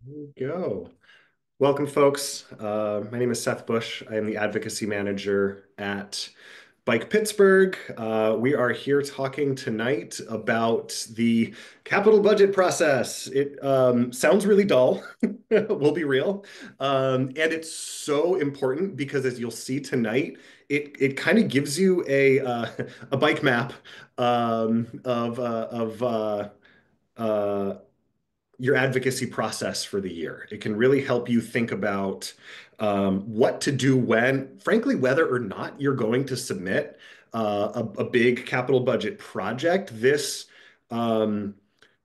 There we go. Welcome, folks. My name is Seth Bush. I am the advocacy manager at Bike Pittsburgh. We are here talking tonight about the capital budget process. It sounds really dull, we'll be real. And it's so important because, as you'll see tonight, it kind of gives you a bike map of uh, your advocacy process for the year. It can really help you think about what to do when, frankly, whether or not you're going to submit a big capital budget project. This um,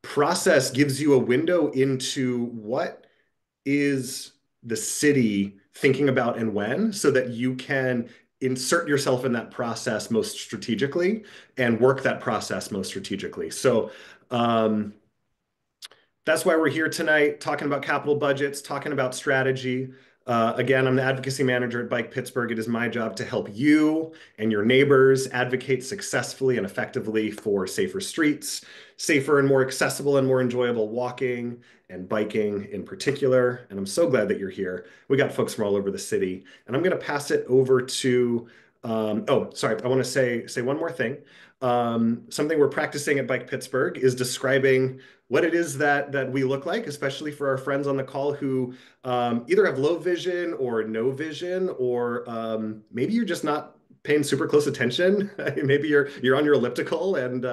process gives you a window into what is the city thinking about and when, so that you can insert yourself in that process most strategically and work that process most strategically. So, that's why we're here tonight, talking about capital budgets, talking about strategy. Again, I'm the advocacy manager at Bike Pittsburgh. It is my job to help you and your neighbors advocate successfully and effectively for safer streets, safer and more accessible and more enjoyable walking and biking in particular. And I'm so glad that you're here. We got folks from all over the city, and I'm going to pass it over to. Oh, sorry. I want to say one more thing. Something we're practicing at Bike Pittsburgh is describing what it is that we look like, especially for our friends on the call who either have low vision or no vision, or maybe you're just not paying super close attention. Maybe you're on your elliptical, and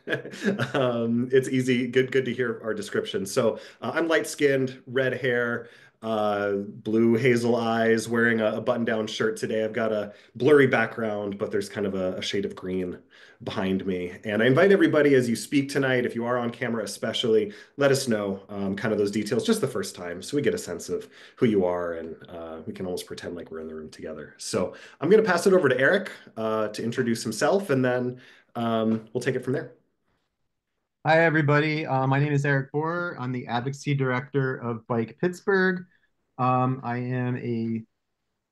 it's easy, good to hear our description. So I'm light-skinned, red hair. Blue hazel eyes, wearing a button-down shirt today. I've got a blurry background, but there's kind of a shade of green behind me. And I invite everybody, as you speak tonight, if you are on camera especially, let us know kind of those details just the first time, so we get a sense of who you are, and we can almost pretend like we're in the room together. So I'm going to pass it over to Eric to introduce himself, and then we'll take it from there. Hi, everybody. My name is Eric Borer. I'm the advocacy director of Bike Pittsburgh. I am a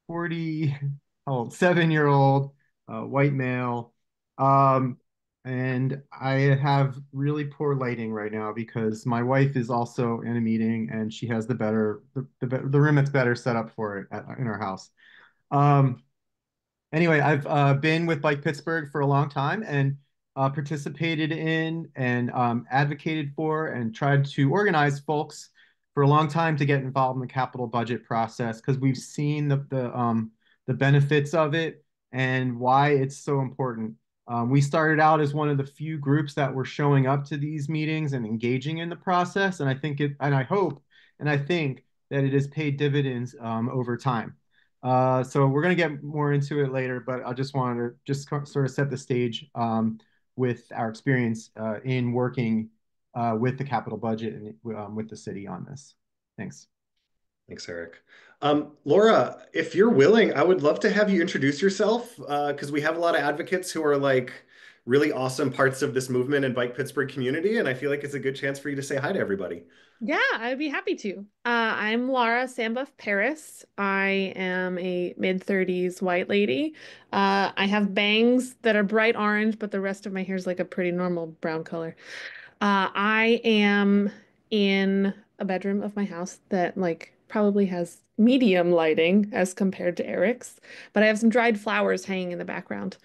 47-year-old white male. Um, and I have really poor lighting right now because my wife is also in a meeting and she has the room that's better set up for it in our house. Um, Anyway, I've been with Bike Pittsburgh for a long time and participated in and advocated for and tried to organize folks for a long time to get involved in the capital budget process because we've seen the benefits of it and why it's so important. We started out as one of the few groups that were showing up to these meetings and engaging in the process, and I hope, and I think that it has paid dividends over time. So we're going to get more into it later, but I just wanted to just sort of set the stage with our experience in working with the capital budget and with the city on this. Thanks. Thanks, Eric. Laura, if you're willing, I would love to have you introduce yourself because we have a lot of advocates who are like really awesome parts of this movement and Bike Pittsburgh community, and I feel like it's a good chance for you to say hi to everybody. Yeah, I'd be happy to. I'm Laura Sambuff Paris. I am a mid-30s white lady. I have bangs that are bright orange, but the rest of my hair is like a pretty normal brown color. I am in a bedroom of my house that like probably has medium lighting as compared to Eric's, but I have some dried flowers hanging in the background.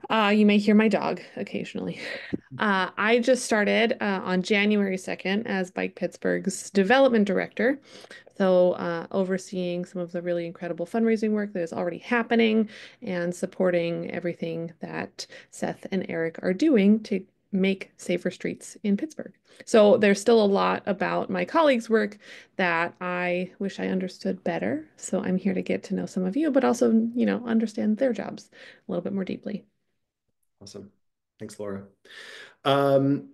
You may hear my dog occasionally. I just started on January 2nd as Bike Pittsburgh's development director. So, overseeing some of the really incredible fundraising work that is already happening and supporting everything that Seth and Eric are doing to make safer streets in Pittsburgh. So, there's still a lot about my colleagues' work that I wish I understood better. So, I'm here to get to know some of you, but also, understand their jobs a little bit more deeply. Awesome. Thanks, Laura. Um,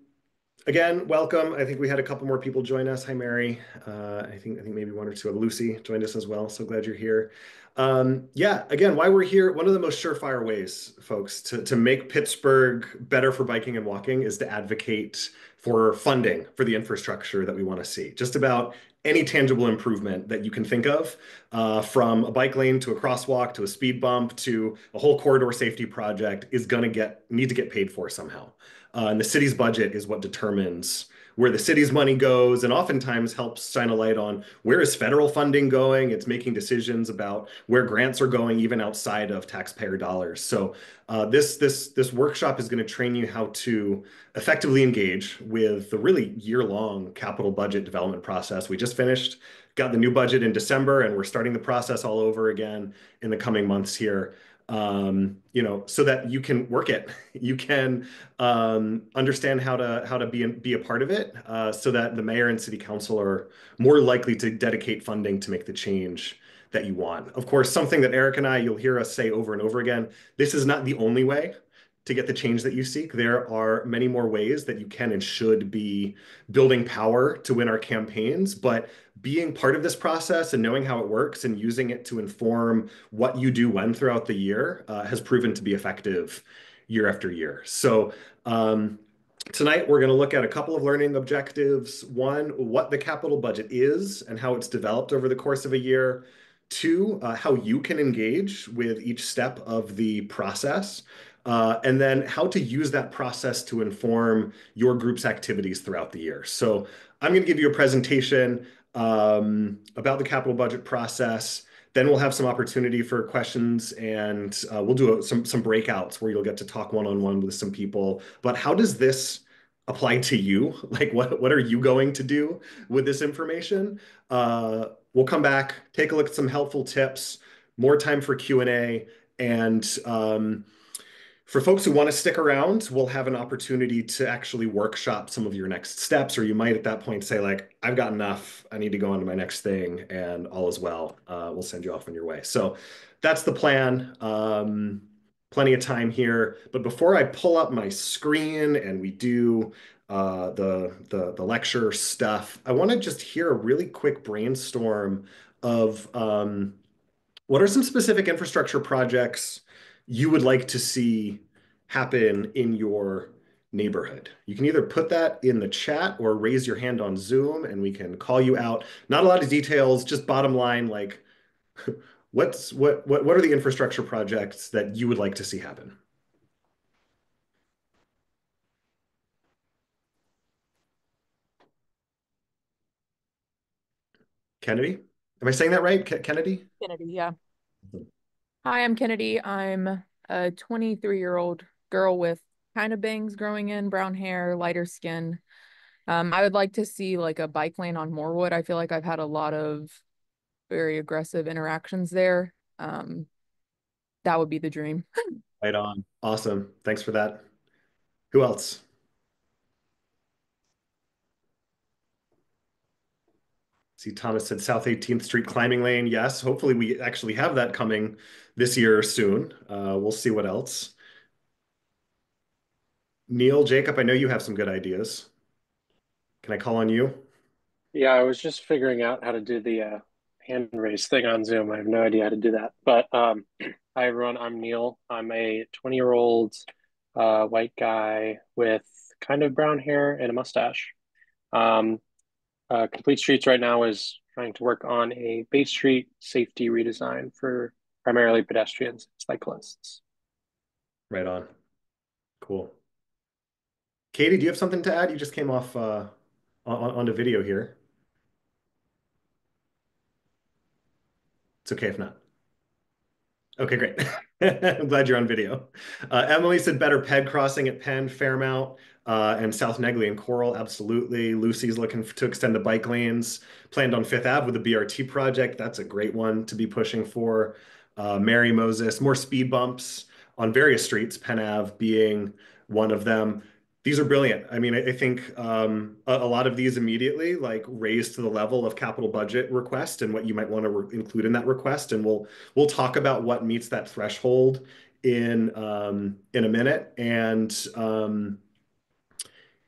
Again, welcome. I think we had a couple more people join us. Hi, Mary. I think maybe one or two. Lucy joined us as well. So glad you're here. Yeah, again, why we're here, one of the most surefire ways, folks, to make Pittsburgh better for biking and walking is to advocate for funding for the infrastructure that we want to see. Just about any tangible improvement that you can think of, from a bike lane to a crosswalk to a speed bump to a whole corridor safety project, is going to need to get paid for somehow. And the city's budget is what determines where the city's money goes, and oftentimes helps shine a light on where is federal funding going. It's making decisions about where grants are going, even outside of taxpayer dollars. So this workshop is going to train you how to effectively engage with the really year-long capital budget development process. We just finished, got the new budget in December, and we're starting the process all over again in the coming months here. So that you can work it, you can understand how to be a part of it, so that the mayor and city council are more likely to dedicate funding to make the change that you want. Of course, something that Eric and I, you'll hear us say over and over again, this is not the only way to get the change that you seek. There are many more ways that you can and should be building power to win our campaigns, but being part of this process and knowing how it works and using it to inform what you do when throughout the year has proven to be effective year after year. So tonight, we're going to look at a couple of learning objectives. One, what the capital budget is and how it's developed over the course of a year. Two, how you can engage with each step of the process. And then how to use that process to inform your group's activities throughout the year. So I'm going to give you a presentation about the capital budget process. Then we'll have some opportunity for questions, and we'll do some breakouts where you'll get to talk one-on-one with some people. But how does this apply to you? Like, what are you going to do with this information? We'll come back, take a look at some helpful tips, more time for Q&A, and for folks who want to stick around, we'll have an opportunity to actually workshop some of your next steps, or you might at that point say, like, I've got enough, I need to go on to my next thing, and all is well. We'll send you off on your way. So that's the plan. Plenty of time here. But before I pull up my screen and we do the lecture stuff, I want to just hear a really quick brainstorm of what are some specific infrastructure projects you would like to see happen in your neighborhood? You can either put that in the chat or raise your hand on Zoom and we can call you out. Not a lot of details, just bottom line, like what are the infrastructure projects that you would like to see happen? Kennedy? Am I saying that right? Kennedy? Kennedy, yeah. Hi, I'm Kennedy. I'm a 23-year-old girl with kind of bangs growing in, brown hair, lighter skin. I would like to see like a bike lane on Morewood. I feel like I've had a lot of very aggressive interactions there. That would be the dream. Right on. Awesome. Thanks for that. Who else? See, Thomas said South 18th Street climbing lane. Yes, hopefully we actually have that coming this year soon. We'll see what else. Neil, Jacob, I know you have some good ideas. Can I call on you? Yeah, I was just figuring out how to do the hand raise thing on Zoom. I have no idea how to do that. But hi, everyone. I'm Neil. I'm a 20-year-old white guy with kind of brown hair and a mustache. Complete Streets right now is trying to work on a Bay Street safety redesign for primarily pedestrians and cyclists. Right on. Cool. Katie, do you have something to add? You just came off onto video here. It's okay if not. Okay, great. I'm glad you're on video. Emily said better ped crossing at Penn, Fairmount, and South Negley and Coral. Absolutely. Lucy's looking to extend the bike lanes. Planned on Fifth Ave with the BRT project. That's a great one to be pushing for. Mary Moses, more speed bumps on various streets, Penn Ave being one of them. These are brilliant. I mean, I think a lot of these immediately like raise to the level of capital budget request and what you might want to include in that request. And we'll talk about what meets that threshold in a minute. And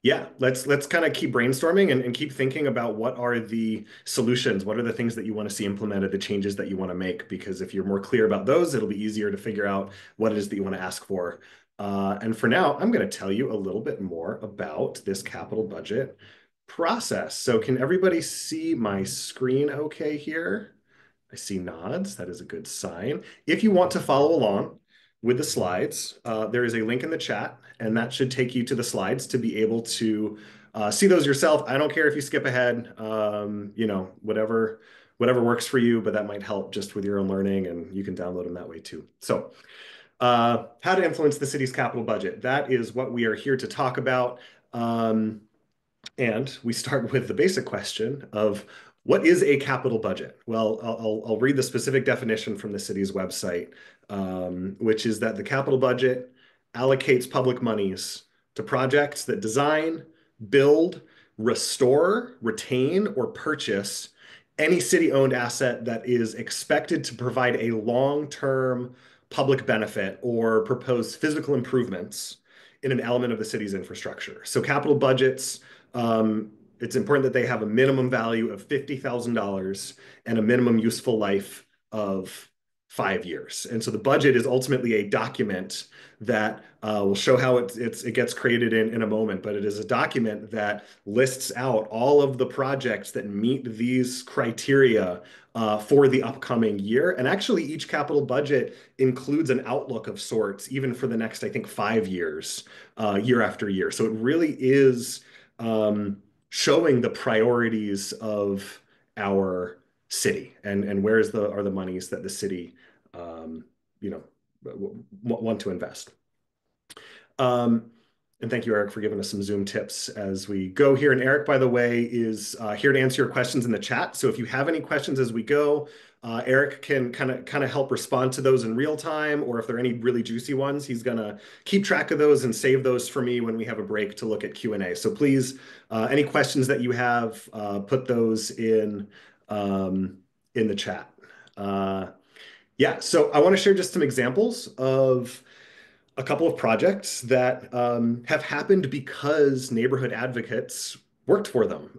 yeah, let's kind of keep brainstorming and keep thinking about what are the solutions, what are the things that you want to see implemented, the changes that you want to make. Because if you're more clear about those, it'll be easier to figure out what it is that you want to ask for. And for now, I'm going to tell you a little bit more about this capital budget process. So can everybody see my screen okay here? I see nods. That is a good sign. If you want to follow along with the slides, there is a link in the chat, and that should take you to the slides to be able to see those yourself. I don't care if you skip ahead, whatever works for you, but that might help just with your own learning, and you can download them that way too. So, how to influence the city's capital budget. That is what we are here to talk about. Um, and we start with the basic question of what is a capital budget? Well, I'll read the specific definition from the city's website, which is that the capital budget allocates public monies to projects that design, build, restore, retain, or purchase any city-owned asset that is expected to provide a long-term public benefit or propose physical improvements in an element of the city's infrastructure. So capital budgets, it's important that they have a minimum value of $50,000 and a minimum useful life of 5 years. And so the budget is ultimately a document that will show how it gets created in a moment, but it is a document that lists out all of the projects that meet these criteria for the upcoming year. And actually, each capital budget includes an outlook of sorts, even for the next, I think, 5 years, year after year. So it really is showing the priorities of our city and where are the monies that the city um, you know want to invest. Um, and thank you, Eric, for giving us some Zoom tips as we go here. And Eric, by the way, is here to answer your questions in the chat. So if you have any questions as we go, Eric can kind of help respond to those in real time, or if there are any really juicy ones, he's gonna keep track of those and save those for me when we have a break to look at Q&A. So please, any questions that you have, put those in the chat. Yeah, so I want to share just some examples of a couple of projects that have happened because neighborhood advocates worked for them,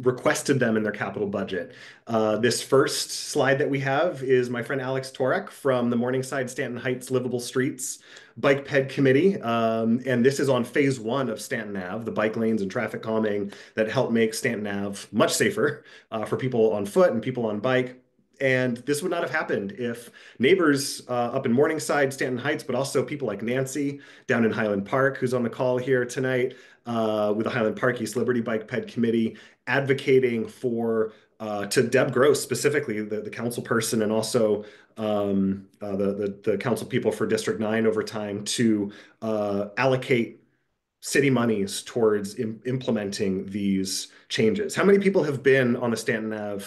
requested them in their capital budget. This first slide that we have is my friend Alex Torek from the Morningside Stanton Heights Livable Streets Bike Ped Committee. And this is on phase 1 of Stanton Ave, the bike lanes and traffic calming that help make Stanton Ave much safer for people on foot and people on bike. And this would not have happened if neighbors up in Morningside, Stanton Heights, but also people like Nancy down in Highland Park, who's on the call here tonight with the Highland Park East Liberty Bike Ped Committee, advocating for, to Deb Gross specifically, the council person, and also the council people for District 9 over time to allocate city monies towards implementing these changes. How many people have been on the Stanton Ave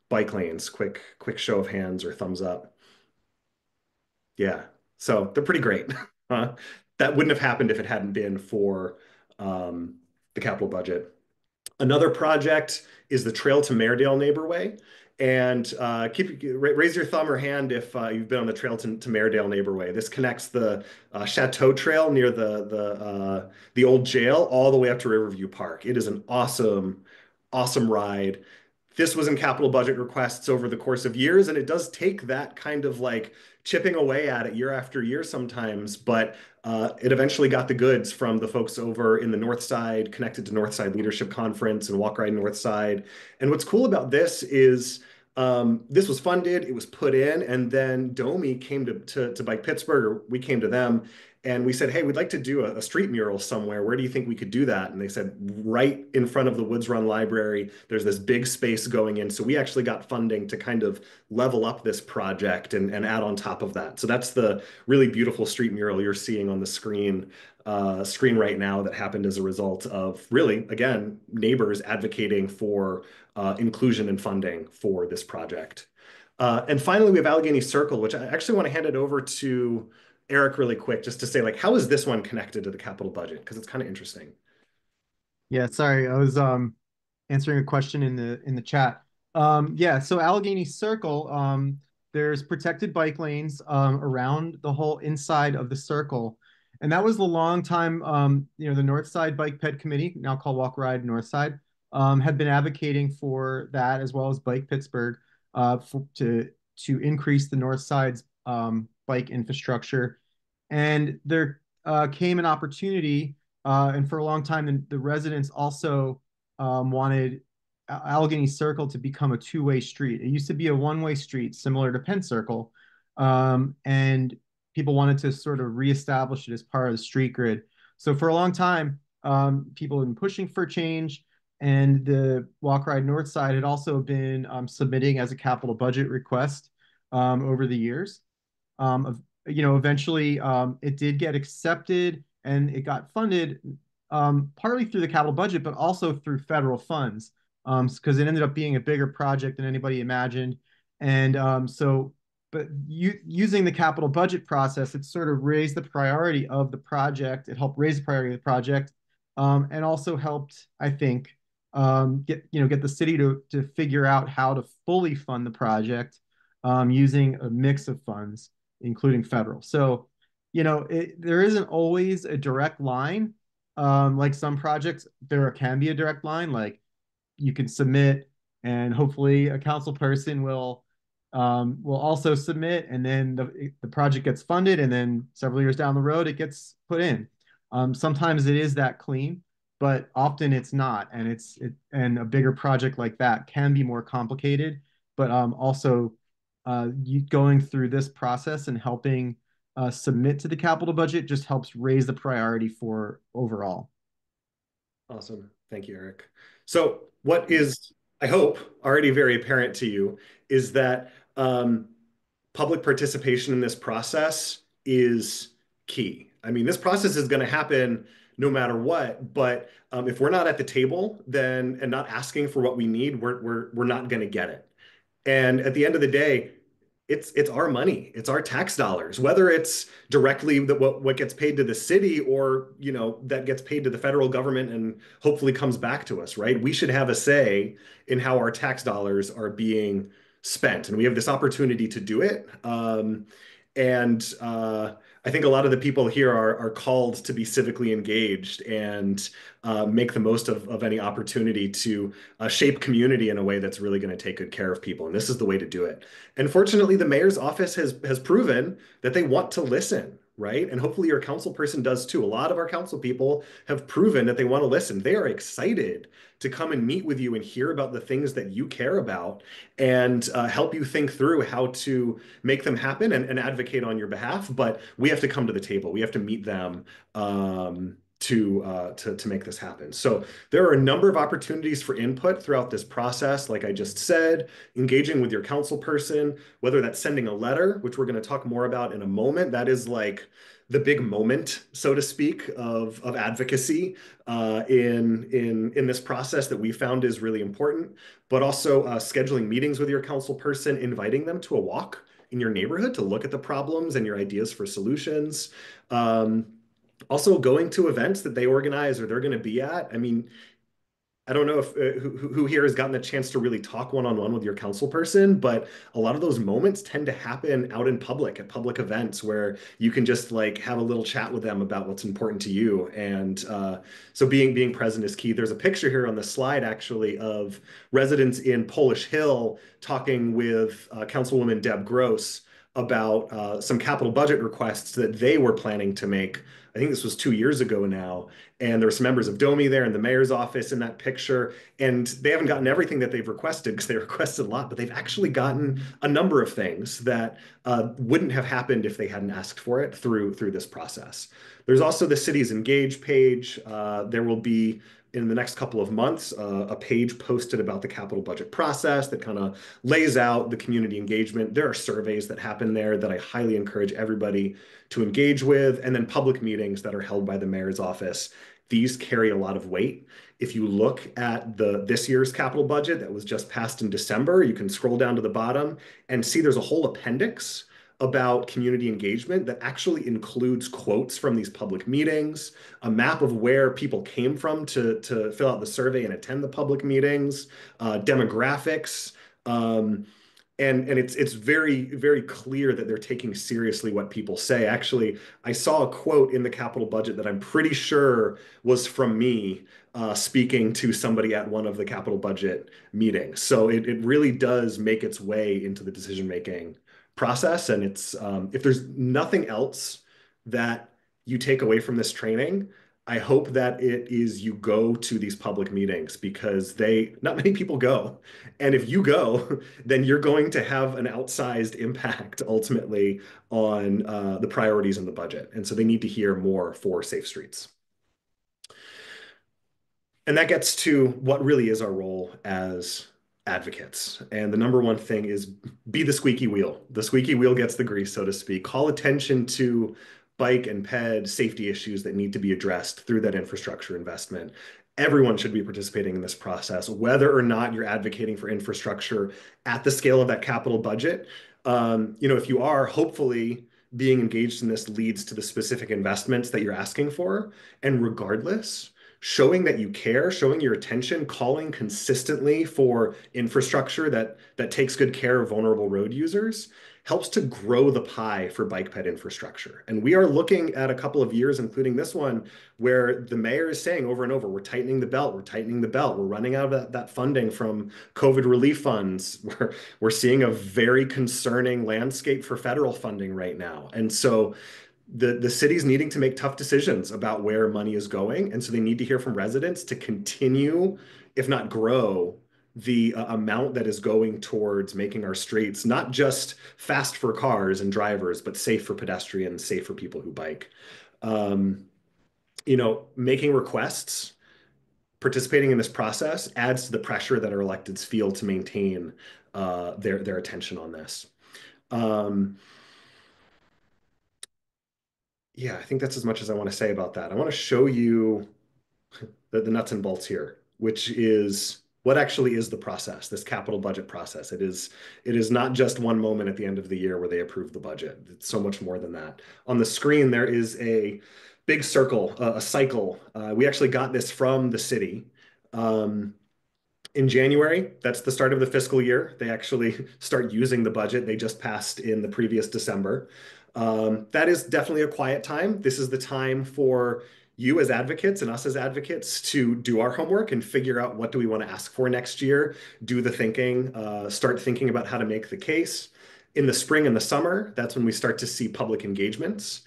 bike lanes? Quick show of hands or thumbs up. Yeah, so they're pretty great. That wouldn't have happened if it hadn't been for the capital budget. Another project is the Trail to Maredale Neighborway. And raise your thumb or hand if you've been on the Trail to Maredale Neighborway. This connects the Chateau Trail near the old jail all the way up to Riverview Park. It is an awesome, awesome ride. This was in capital budget requests over the course of years, and it does take that kind of like chipping away at it year after year sometimes, but it eventually got the goods from the folks over in the North Side, connected to North Side Leadership Conference and Walk Ride North Side. And what's cool about this is this was funded, it was put in, and then Domi came to Bike Pittsburgh, or we came to them, and we said, hey, we'd like to do a street mural somewhere. Where do you think we could do that? And they said, right in front of the Woods Run Library, there's this big space going in. So we actually got funding to kind of level up this project and add on top of that. So that's the really beautiful street mural you're seeing on the screen right now that happened as a result of really, again, neighbors advocating for inclusion and funding for this project. And finally, we have Allegheny Circle, which I actually want to hand it over to Eric really quick, just to say, like, how is this one connected to the capital budget? Because it's kind of interesting. Yeah, sorry, I was answering a question in the chat. Yeah, so Allegheny Circle, there's protected bike lanes around the whole inside of the circle, and that was the long time the North Side Bike Ped Committee, now called Walk Ride North Side, had been advocating for that, as well as Bike Pittsburgh, to increase the North Side's bike infrastructure. And there came an opportunity, and for a long time, the residents also wanted Allegheny Circle to become a two-way street. It used to be a one-way street, similar to Penn Circle, and people wanted to sort of reestablish it as part of the street grid. So for a long time, People have been pushing for change. And the Walk Ride North Side had also been submitting as a capital budget request over the years. Eventually it did get accepted and it got funded partly through the capital budget, but also through federal funds because it ended up being a bigger project than anybody imagined. And but using the capital budget process, it sort of raised the priority of the project. It helped raise the priority of the project and also helped, I think, get the city to figure out how to fully fund the project using a mix of funds, including federal. So, there isn't always a direct line. Like some projects, there can be a direct line. Like you can submit, and hopefully a council person will also submit, and then the project gets funded, and then several years down the road, it gets put in. Sometimes it is that clean, but often it's not, and and a bigger project like that can be more complicated. But also, you going through this process and helping submit to the capital budget just helps raise the priority for overall. Awesome. Thank you, Eric. So, what is, I hope, already very apparent to you is that public participation in this process is key. I mean, this process is going to happen no matter what, but if we're not at the table, then and not asking for what we need, we're not going to get it. And at the end of the day, it's our money, it's our tax dollars, whether it's directly what gets paid to the city or that gets paid to the federal government and hopefully comes back to us, right? We should have a say in how our tax dollars are being spent, and we have this opportunity to do it. And I think a lot of the people here are called to be civically engaged and make the most of any opportunity to shape community in a way that's really going to take good care of people. And this is the way to do it. And fortunately, the mayor's office has proven that they want to listen, right? And hopefully your council person does too. A lot of our council people have proven that they want to listen. They are excited to come and meet with you and hear about the things that you care about and help you think through how to make them happen and advocate on your behalf. But we have to come to the table. We have to meet them to make this happen. So there are a number of opportunities for input throughout this process. Like I just said, engaging with your council person, whether that's sending a letter, which we're going to talk more about in a moment. That is like the big moment, so to speak, of advocacy in this process that we found is really important. But also scheduling meetings with your council person, inviting them to a walk in your neighborhood to look at the problems and your ideas for solutions. Also going to events that they organize or they're going to be at. I mean, I don't know if who here has gotten the chance to really talk one-on-one with your council person, but a lot of those moments tend to happen out in public at public events where you can just like have a little chat with them about what's important to you. And so being present is key. There's a picture here on the slide actually of residents in Polish Hill talking with Councilwoman Deb Gross about some capital budget requests that they were planning to make. I think this was 2 years ago now. And there were some members of DOMI there in the mayor's office in that picture. And they haven't gotten everything that they've requested because they requested a lot, but they've actually gotten a number of things that wouldn't have happened if they hadn't asked for it through this process. There's also the city's Engage page. There will be in the next couple of months, a page posted about the capital budget process that kind of lays out the community engagement. There are surveys that happen there that I highly encourage everybody to engage with, and then public meetings that are held by the mayor's office. These carry a lot of weight. If you look at this year's capital budget that was just passed in December, you can scroll down to the bottom and see there's a whole appendix about community engagement that actually includes quotes from these public meetings, a map of where people came from to fill out the survey and attend the public meetings, demographics, and it's very, very clear that they're taking seriously what people say. Actually, I saw a quote in the capital budget that I'm pretty sure was from me speaking to somebody at one of the capital budget meetings. So it really does make its way into the decision-making process. And it's if there's nothing else that you take away from this training, I hope that it is you go to these public meetings because not many people go. And if you go, then you're going to have an outsized impact ultimately on the priorities in the budget. And so they need to hear more for Safe Streets. And that gets to what really is our role as advocates. And the number one thing is be the squeaky wheel. The squeaky wheel gets the grease, so to speak. Call attention to bike and ped safety issues that need to be addressed through that infrastructure investment. Everyone should be participating in this process, whether or not you're advocating for infrastructure at the scale of that capital budget. If you are, hopefully being engaged in this leads to the specific investments that you're asking for. And regardless, showing that you care, showing your attention, calling consistently for infrastructure that takes good care of vulnerable road users helps to grow the pie for bike ped infrastructure. And we are looking at a couple of years, including this one, where the mayor is saying over and over, we're tightening the belt, we're tightening the belt, we're running out of that funding from COVID relief funds. We're seeing a very concerning landscape for federal funding right now. And so the city's needing to make tough decisions about where money is going. And so they need to hear from residents to continue, if not grow, the amount that is going towards making our streets not just fast for cars and drivers, but safe for pedestrians, safe for people who bike. Um, Making requests, participating in this process adds to the pressure that our electeds feel to maintain their attention on this. Um, yeah, I think that's as much as I want to say about that. I want to show you the nuts and bolts here, which is what actually is the process, this capital budget process. It is not just one moment at the end of the year where they approve the budget. It's so much more than that. On the screen, there is a big circle, a cycle. We actually got this from the city. In January, that's the start of the fiscal year. They actually start using the budget they just passed in the previous December. That is definitely a quiet time. This is the time for you as advocates and us as advocates to do our homework and figure out what do we want to ask for next year, do the thinking, start thinking about how to make the case. In the spring and the summer, that's when we start to see public engagements.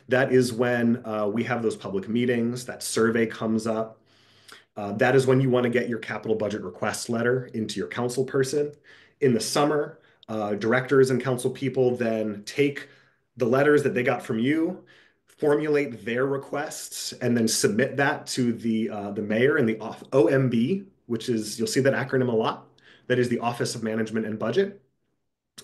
That is when we have those public meetings, that survey comes up. That is when you want to get your capital budget request letter into your council person. In the summer, directors and council people then take the letters that they got from you, formulate their requests, and then submit that to the mayor and the OMB, which is, you'll see that acronym a lot. That is the Office of Management and Budget.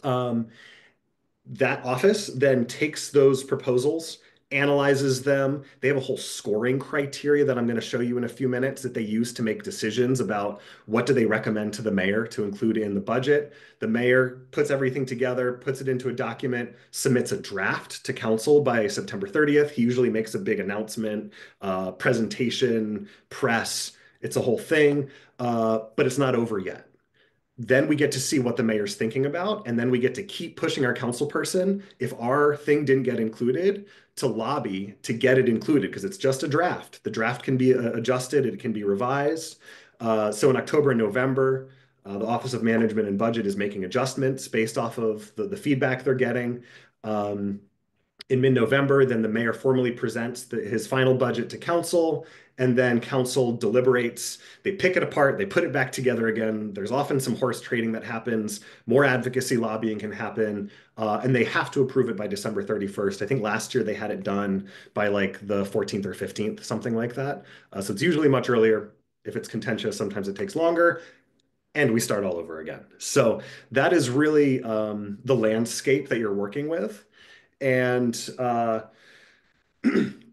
That office then takes those proposals, analyzes them. They have a whole scoring criteria that I'm going to show you in a few minutes that they use to make decisions about what do they recommend to the mayor to include in the budget. The mayor puts everything together, puts it into a document, submits a draft to council by September 30th. He usually makes a big announcement, presentation, press. It's a whole thing, but it's not over yet. Then we get to see what the mayor's thinking about, and then we get to keep pushing our council person, if our thing didn't get included, to lobby to get it included, because it's just a draft. The draft can be adjusted, it can be revised. So in October and November, the Office of Management and Budget is making adjustments based off of the feedback they're getting. In mid-November, then the mayor formally presents his final budget to council, and then council deliberates. They pick it apart, they put it back together again. There's often some horse trading that happens, more advocacy lobbying can happen, and they have to approve it by December 31st. I think last year they had it done by like the 14th or 15th, something like that. So it's usually much earlier. If it's contentious, sometimes it takes longer, and we start all over again. So that is really the landscape that you're working with. And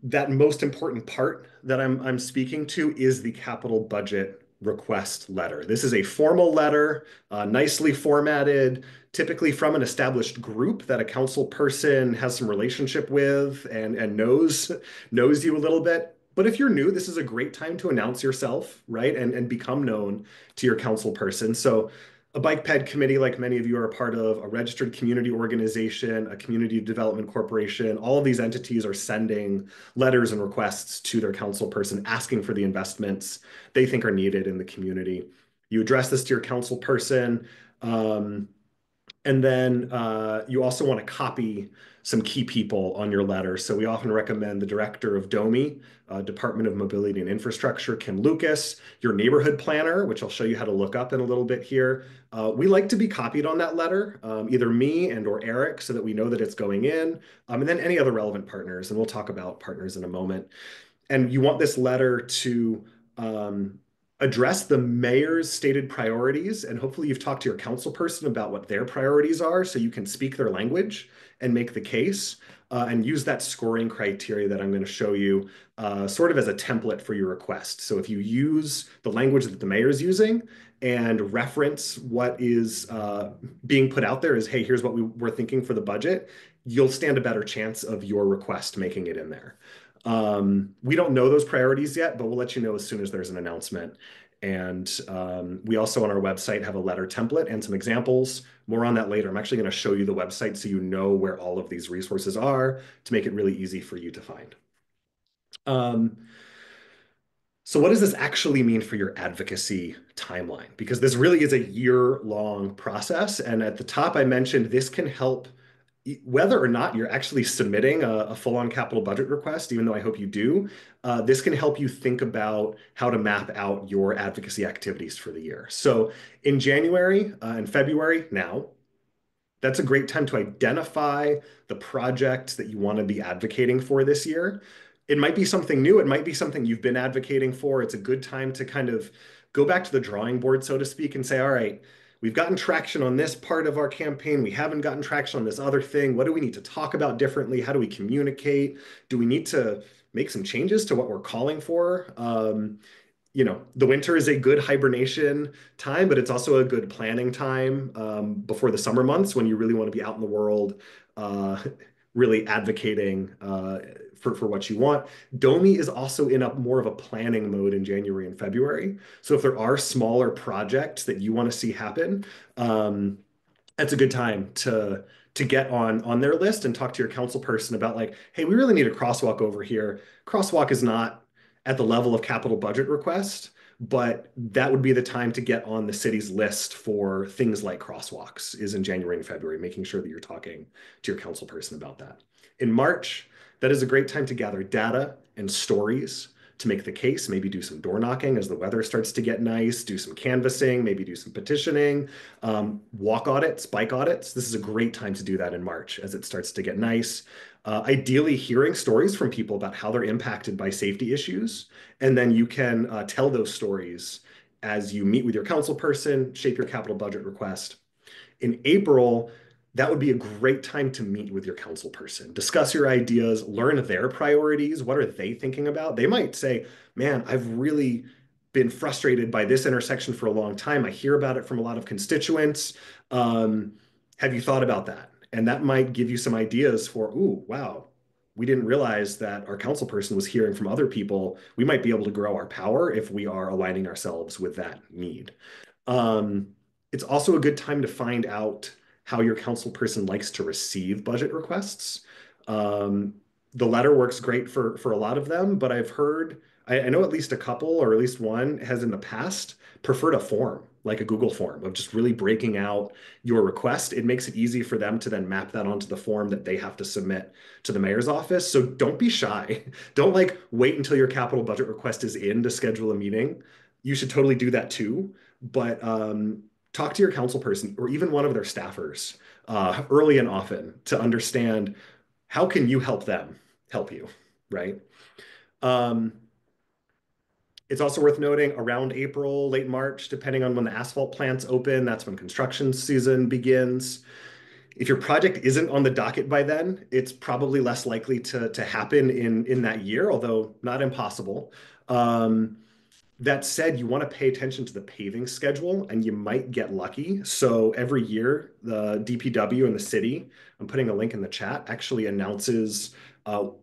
that most important part that I'm speaking to is the capital budget request letter. This is a formal letter, nicely formatted, typically from an established group that a council person has some relationship with and knows you a little bit. But if you're new, this is a great time to announce yourself, right? And become known to your council person. So a bike ped committee, like many of you are a part of, a registered community organization, a community development corporation, all of these entities are sending letters and requests to their council person asking for the investments they think are needed in the community. You address this to your council person. And then you also want to copy some key people on your letter. So we often recommend the director of DOMI, Department of Mobility and Infrastructure, Kim Lucas, your neighborhood planner, which I'll show you how to look up in a little bit here. We like to be copied on that letter, either me and or Eric, so that we know that it's going in, and then any other relevant partners. And we'll talk about partners in a moment. And you want this letter to address the mayor's stated priorities, and hopefully you've talked to your council person about what their priorities are so you can speak their language and make the case, and use that scoring criteria that I'm going to show you sort of as a template for your request. So if you use the language that the mayor is using and reference what is being put out there as, hey, here's what we're thinking for the budget, you'll stand a better chance of your request making it in there. We don't know those priorities yet, but we'll let you know as soon as there's an announcement. And we also on our website have a letter template and some examples. More on that later. I'm actually going to show you the website so you know where all of these resources are to make it really easy for you to find. So what does this actually mean for your advocacy timeline? Because this really is a year-long process. And at the top, I mentioned this can help whether or not you're actually submitting a full-on capital budget request, even though I hope you do. This can help you think about how to map out your advocacy activities for the year. So in January and February now, that's a great time to identify the project that you want to be advocating for this year. It might be something new. It might be something you've been advocating for. It's a good time to kind of go back to the drawing board, so to speak, and say, all right, we've gotten traction on this part of our campaign. We haven't gotten traction on this other thing. What do we need to talk about differently? How do we communicate? Do we need to make some changes to what we're calling for? The winter is a good hibernation time, but it's also a good planning time before the summer months when you really want to be out in the world, really advocating for what you want. Domi is also in more of a planning mode in January and February. So if there are smaller projects that you want to see happen, that's a good time to get on their list and talk to your council person about like, hey, we really need a crosswalk over here. Crosswalk is not at the level of capital budget request, but that would be the time to get on the city's list for things like crosswalks is in January and February, making sure that you're talking to your council person about that. In March, that is a great time to gather data and stories to make the case, maybe do some door knocking as the weather starts to get nice, do some canvassing, maybe do some petitioning, walk audits, bike audits. This is a great time to do that in March as it starts to get nice. Ideally, hearing stories from people about how they're impacted by safety issues. And then you can tell those stories as you meet with your council person, shape your capital budget request. In April, that would be a great time to meet with your council person, discuss your ideas, learn their priorities. What are they thinking about? They might say, man, I've really been frustrated by this intersection for a long time. I hear about it from a lot of constituents. Have you thought about that? And that might give you some ideas for, ooh, wow, we didn't realize that our council person was hearing from other people. We might be able to grow our power if we are aligning ourselves with that need. It's also a good time to find out how your council person likes to receive budget requests. The letter works great for a lot of them, but I've heard, I know at least a couple or at least one has in the past preferred a form, like a Google form of just really breaking out your request. It makes it easy for them to then map that onto the form that they have to submit to the mayor's office. So don't be shy. Don't like wait until your capital budget request is in to schedule a meeting. You should totally do that too. But talk to your council person or even one of their staffers early and often to understand how can you help them help you, right? It's also worth noting around April, late March, depending on when the asphalt plants open, that's when construction season begins. If your project isn't on the docket by then, it's probably less likely to happen in that year, although not impossible. That said, you want to pay attention to the paving schedule and you might get lucky. So every year, the DPW and the city, I'm putting a link in the chat, actually announces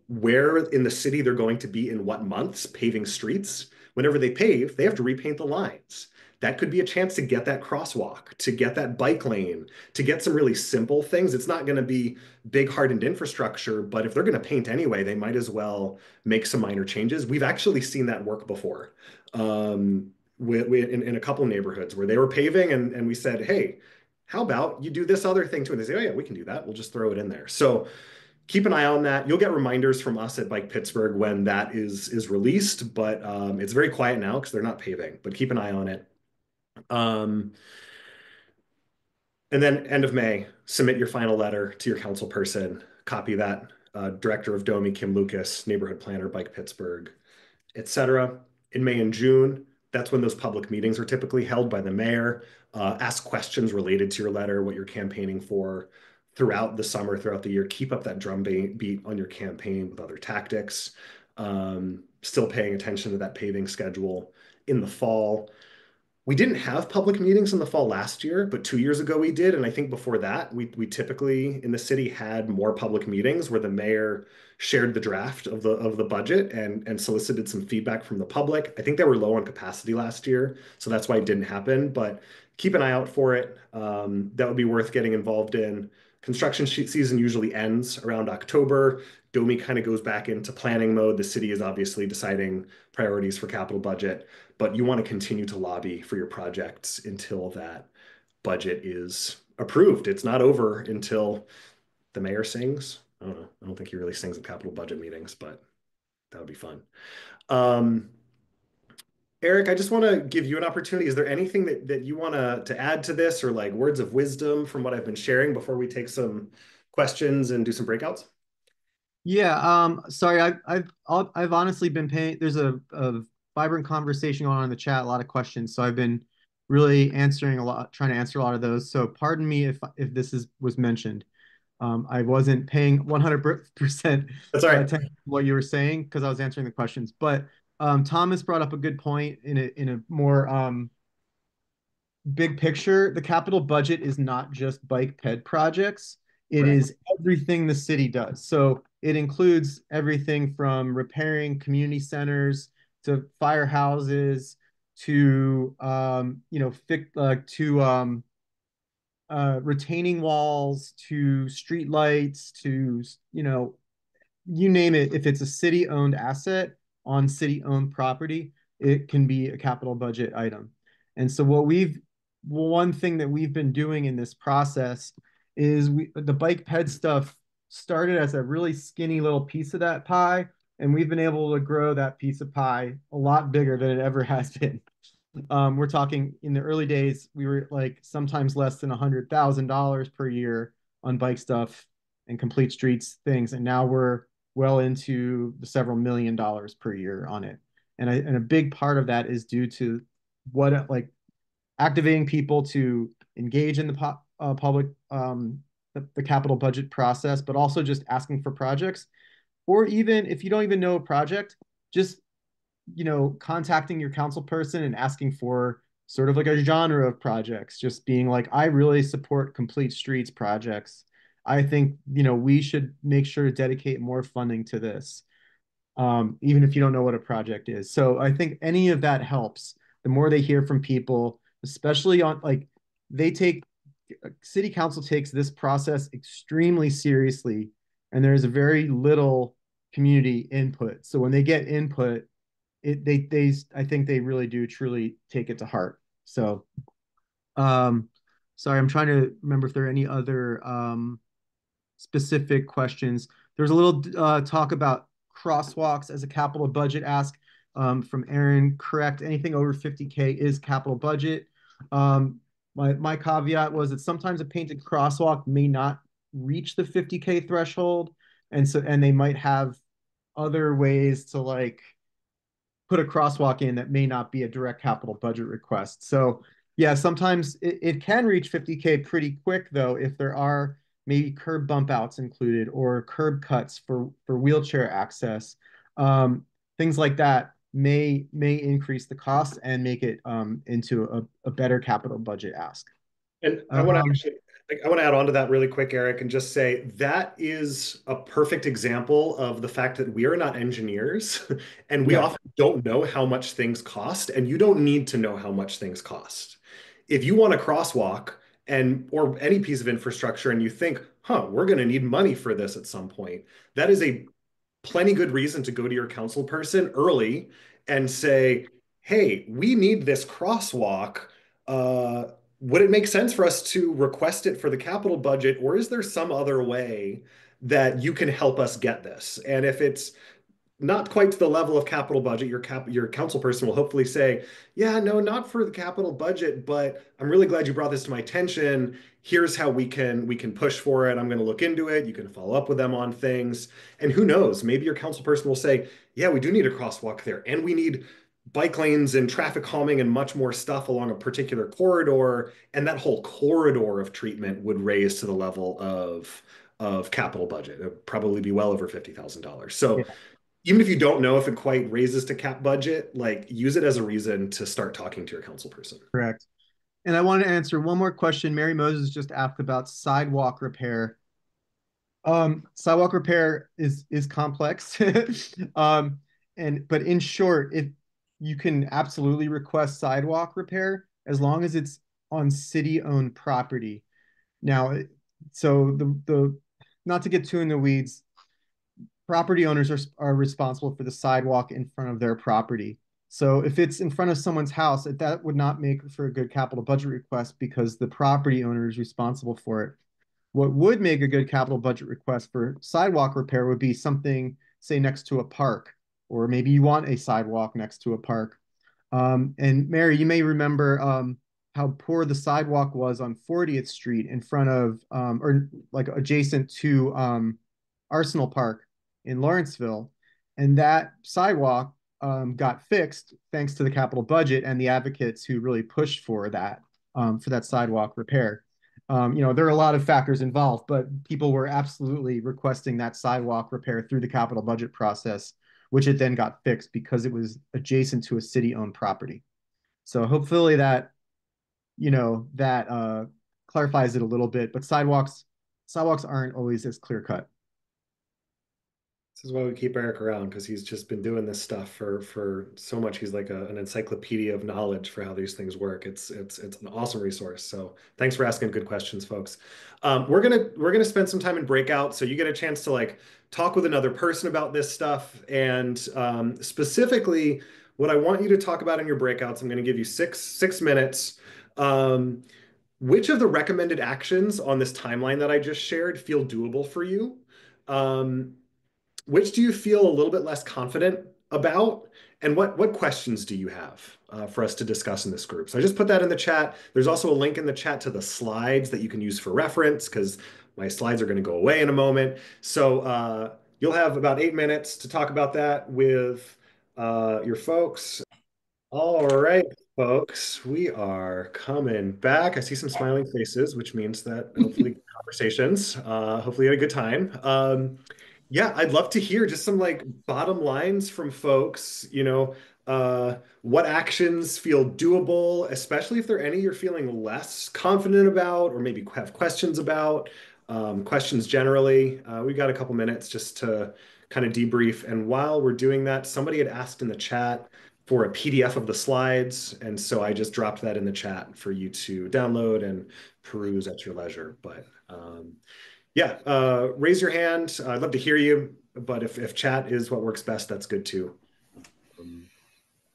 where in the city they're going to be in what months paving streets. Whenever they pave, they have to repaint the lines. That could be a chance to get that crosswalk, to get that bike lane, to get some really simple things. It's not going to be big hardened infrastructure, but if they're going to paint anyway, they might as well make some minor changes. We've actually seen that work before in a couple of neighborhoods where they were paving and we said, hey, how about you do this other thing too? And they say, oh yeah, we can do that. We'll just throw it in there. So keep an eye on that. You'll get reminders from us at Bike Pittsburgh when that is released, but it's very quiet now because they're not paving, but keep an eye on it. And then end of May, submit your final letter to your council person, copy that, Director of DOMI, Kim Lucas, Neighborhood Planner, Bike Pittsburgh, etc. In May and June, That's when those public meetings are typically held by the mayor. Ask questions related to your letter, what you're campaigning for throughout the summer, throughout the year. Keep up that drum beat on your campaign with other tactics. Still paying attention to that paving schedule in the fall. We didn't have public meetings in the fall last year, but 2 years ago we did. And I think before that, we typically in the city had more public meetings where the mayor shared the draft of the budget and solicited some feedback from the public. I think they were low on capacity last year, so that's why it didn't happen. But keep an eye out for it. That would be worth getting involved in. Construction season usually ends around October. DOMI kind of goes back into planning mode. The city is obviously deciding priorities for capital budget, but you want to continue to lobby for your projects until that budget is approved. It's not over until the mayor sings. I don't know. I don't think he really sings at capital budget meetings, but that would be fun. Um, Eric, I just want to give you an opportunity. Is there anything that you want to add to this, or like words of wisdom from what I've been sharing before we take some questions and do some breakouts? Yeah, sorry, I've honestly been paying. There's a vibrant conversation going on in the chat, a lot of questions. So I've been really answering a lot, trying to answer a lot of those. So pardon me if this was mentioned. I wasn't paying 100% That's all right. attention to what you were saying because I was answering the questions. But Thomas brought up a good point in a more big picture. The capital budget is not just bike ped projects. It Right. is everything the city does. So it includes everything from repairing community centers to firehouses to retaining walls to street lights to you name it. If it's a city-owned asset on city-owned property, it can be a capital budget item. And so one thing that we've been doing in this process is the bike ped stuff started as a really skinny little piece of that pie, and we've been able to grow that piece of pie a lot bigger than it ever has been. We're talking in the early days, we were like sometimes less than $100,000 per year on bike stuff and complete streets things, and now we're well into the several $1 million per year on it. And a big part of that is due to what like activating people to engage in the public the capital budget process, but also just asking for projects, or even if you don't even know a project, just contacting your council person and asking for sort of like a genre of projects, just being like, I really support complete streets projects. I think, we should make sure to dedicate more funding to this, even if you don't know what a project is. So I think any of that helps. The more they hear from people, especially on like, city council takes this process extremely seriously, and there's a very little community input. So when they get input, I think they really do truly take it to heart. So sorry, I'm trying to remember if there are any other specific questions. There's a little talk about crosswalks as a capital budget ask from Aaron. Correct. Anything over 50K is capital budget. My caveat was that sometimes a painted crosswalk may not reach the 50K threshold, and they might have other ways to like put a crosswalk in that may not be a direct capital budget request. So yeah, sometimes it can reach 50K pretty quick though, if there are maybe curb bump outs included or curb cuts for wheelchair access. Things like that may increase the cost and make it into a better capital budget ask. And Um, I want to add on to that really quick, Eric, and just say that is a perfect example of the fact that we are not engineers and we yeah, often don't know how much things cost, and you don't need to know how much things cost. If you want a crosswalk or any piece of infrastructure and you think, we're going to need money for this at some point, that is a plenty good reason to go to your council person early and say, hey, we need this crosswalk. Would it make sense for us to request it for the capital budget, or is there some other way that you can help us get this? And if it's not quite to the level of capital budget, your council person will hopefully say, yeah, no, not for the capital budget, but I'm really glad you brought this to my attention. Here's how we can push for it. I'm going to look into it. You can follow up with them on things. And who knows, maybe your council person will say, yeah, we do need a crosswalk there, and we need bike lanes and traffic calming and much more stuff along a particular corridor, and that whole corridor of treatment would raise to the level of capital budget. It would probably be well over $50,000. Yeah, So even if you don't know if it quite raises to cap budget, like use it as a reason to start talking to your council person. correct. And I want to answer one more question. Mary Moses just asked about sidewalk repair. Sidewalk repair is complex. um, but in short, if you can absolutely request sidewalk repair as long as it's on city-owned property. Now, so the not to get too in the weeds, property owners are responsible for the sidewalk in front of their property. So if it's in front of someone's house, that would not make for a good capital budget request because the property owner is responsible for it. What would make a good capital budget request for sidewalk repair would be something, say, next to a park, or maybe you want a sidewalk next to a park. And Mary, you may remember how poor the sidewalk was on 40th Street in front of, or like adjacent to Arsenal Park in Lawrenceville. And that sidewalk got fixed thanks to the capital budget and the advocates who really pushed for that sidewalk repair. There are a lot of factors involved, but people were absolutely requesting that sidewalk repair through the capital budget process, which it then got fixed because it was adjacent to a city-owned property. So hopefully that clarifies it a little bit, but sidewalks aren't always as clear cut. This is why we keep Eric around because he's just been doing this stuff for so much. He's like an encyclopedia of knowledge for how these things work. It's an awesome resource. So thanks for asking good questions, folks. We're gonna spend some time in breakout, so you get a chance to like talk with another person about this stuff. And specifically, what I want you to talk about in your breakouts, I'm going to give you six minutes. Um, which of the recommended actions on this timeline that I just shared feel doable for you? Um, which do you feel a little bit less confident about? And what questions do you have for us to discuss in this group? So I just put that in the chat. There's also a link in the chat to the slides that you can use for reference because my slides are going to go away in a moment. So you'll have about 8 minutes to talk about that with your folks. All right, folks, we are coming back. I see some smiling faces, which means that hopefully conversations, hopefully you had a good time. Yeah, I'd love to hear just some like bottom lines from folks, what actions feel doable, especially if there are any you're feeling less confident about or maybe have questions about, questions generally. We've got a couple minutes just to kind of debrief. And while we're doing that, somebody had asked in the chat for a PDF of the slides. And so I just dropped that in the chat for you to download and peruse at your leisure. But yeah, raise your hand. I'd love to hear you. But if chat is what works best, that's good too.